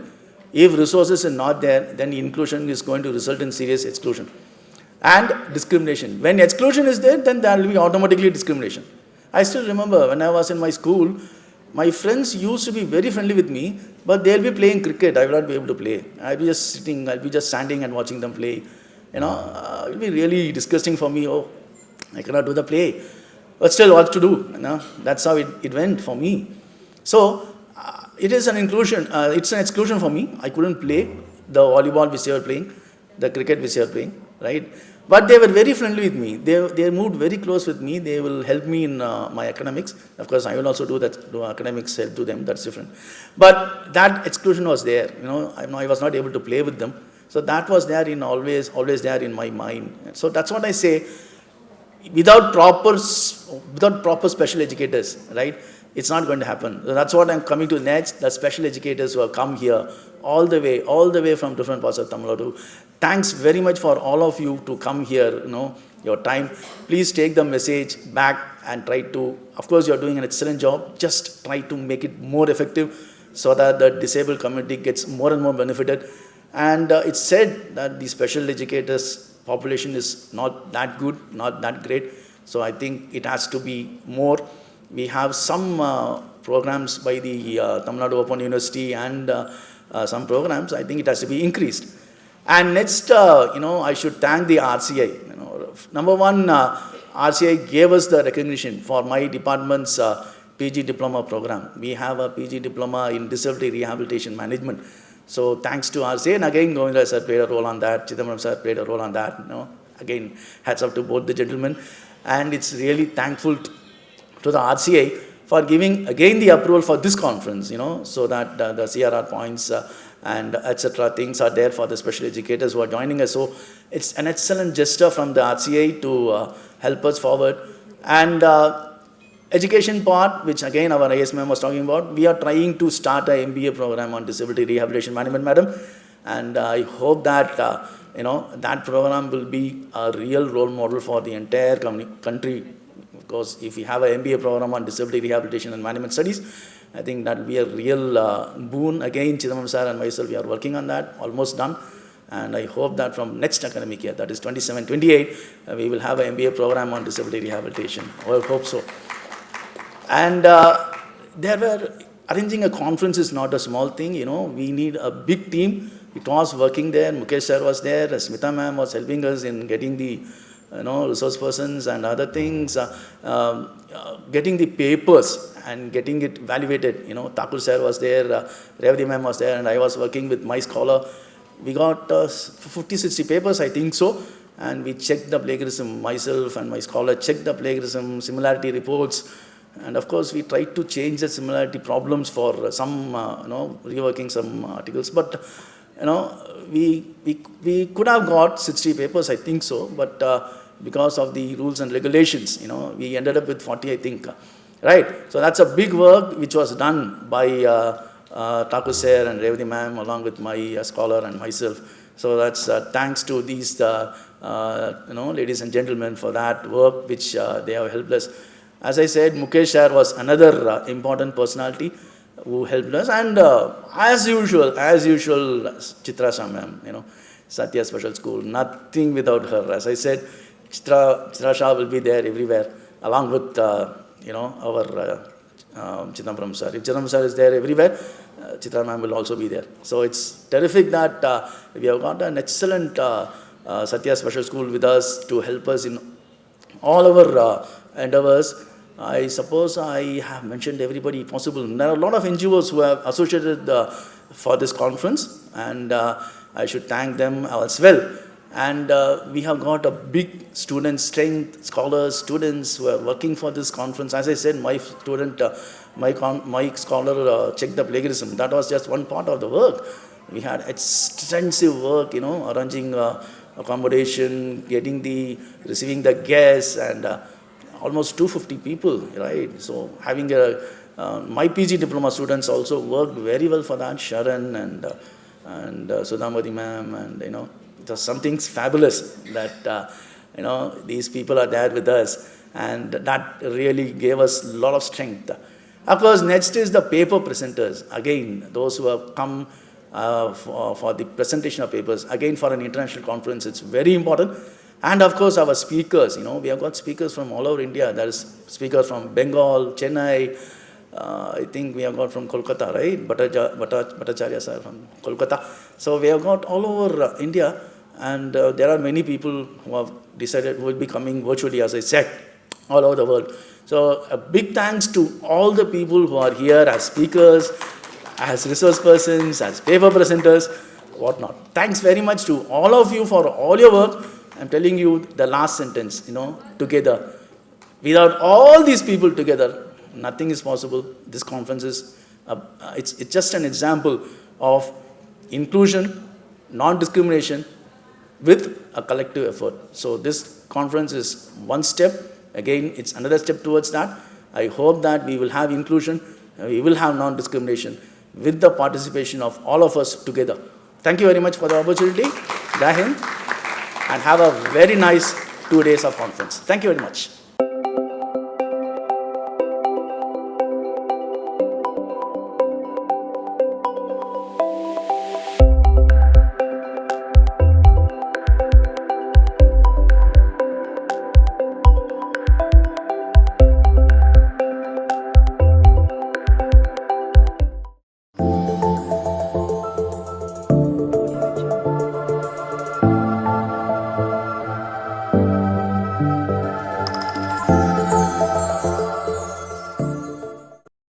If resources are not there, then inclusion is going to result in serious exclusion. And discrimination. When exclusion is there, then there will be automatically discrimination. I still remember when I was in my school, my friends used to be very friendly with me, but they'll be playing cricket. I will not be able to play. I'll be just sitting, I'll be just standing and watching them play. It will be really disgusting for me. Oh, I cannot do the play. But still, what to do? That's how it went for me. So, it is an inclusion. It's an exclusion for me. I couldn't play the volleyball which they were playing, the cricket which they were playing, right? But they were very friendly with me. They moved very close with me. They will help me in my academics. Of course, I will also do that. Do academics help to them? That's different. But that exclusion was there. I was not able to play with them. So that was there in always there in my mind. So that's what I say. Without proper special educators, right? It's not going to happen. So that's what I'm coming to next. The special educators who have come here all the way from different parts of Tamil Nadu. Thanks very much for all of you to come here, your time. Please take the message back and try to, of course you're doing an excellent job, just try to make it more effective so that the disabled community gets more and more benefited. And it's said that the special educators population is not that good, not that great. So I think it has to be more. We have some programs by the Tamil Nadu Open University and some programs. I think it has to be increased. And next, I should thank the RCI. Number one, RCI gave us the recognition for my department's PG diploma program. We have a PG diploma in disability rehabilitation management. So thanks to RCI, and again, Govindra sir played a role on that. Chidambaram sir played a role on that. Again, hats off to both the gentlemen. And it's really thankful to the RCI for giving again the approval for this conference, so that the CRR points and etc. things are there for the special educators who are joining us. So it's an excellent gesture from the RCI to help us forward. And education part, which again our IS ma'am was talking about, we are trying to start a MBA program on disability rehabilitation management, madam. And I hope that that program will be a real role model for the entire country. Because if we have an MBA program on disability rehabilitation and management studies, I think that will be a real boon. Again, Chidambaram sir and myself, we are working on that, almost done. And I hope that from next academic year, that is 27-28, we will have an MBA program on disability rehabilitation. I hope so. And arranging a conference is not a small thing. We need a big team. It was working there. Mukesh sir was there. Smita ma'am was helping us in getting the resource persons and other things, getting the papers and getting it evaluated. Thakur sir was there, Revati ma'am was there, and I was working with my scholar. We got 50-60 papers, I think so, and we checked the plagiarism. Myself and my scholar checked the plagiarism, similarity reports, and of course we tried to change the similarity problems for some, reworking some articles. But we could have got 60 papers, I think so, but because of the rules and regulations, we ended up with 40, I think. Right? So that's a big work which was done by Thakur sir and Revati ma'am along with my scholar and myself. So that's thanks to these ladies and gentlemen for that work which they have helped us. As I said, Mukesh sir was another important personality who helped us, and as usual, Chitra Shah ma'am, Satya Special School, nothing without her. As I said, Chitra Shah will be there everywhere, along with our Chidambaram sir. If Chidambaram sir is there everywhere, Chitra ma'am will also be there. So it's terrific that we have got an excellent Satya Special School with us to help us in all our endeavors. I suppose I have mentioned everybody possible. There are a lot of NGOs who have associated for this conference, and I should thank them as well. And we have got a big student strength, scholars, students who are working for this conference. As I said, my student, my scholar checked the plagiarism. That was just one part of the work. We had extensive work, arranging accommodation, receiving the guests, and almost 250 people, right? So having my PG diploma students also worked very well for that. Sharan and Sudhamati ma'am, and it was something fabulous that these people are there with us, and that really gave us a lot of strength. Of course, next is the paper presenters. Again, those who have come for the presentation of papers. Again, for an international conference, it's very important. And of course, our speakers. We have got speakers from all over India. There is speakers from Bengal, Chennai. I think we have got from Kolkata, right? Bhattacharya sir from Kolkata. So we have got all over India, and there are many people who have decided who will be coming virtually, as I said, all over the world. So a big thanks to all the people who are here as speakers, as resource persons, as paper presenters, whatnot. Thanks very much to all of you for all your work. I'm telling you the last sentence, together. Without all these people together, nothing is possible. This conference is, it's just an example of inclusion, non-discrimination with a collective effort. So this conference is one step. Again, it's another step towards that. I hope that we will have inclusion, we will have non-discrimination with the participation of all of us together. Thank you very much for the opportunity. Jai Hind, and have a very nice 2 days of conference. Thank you very much.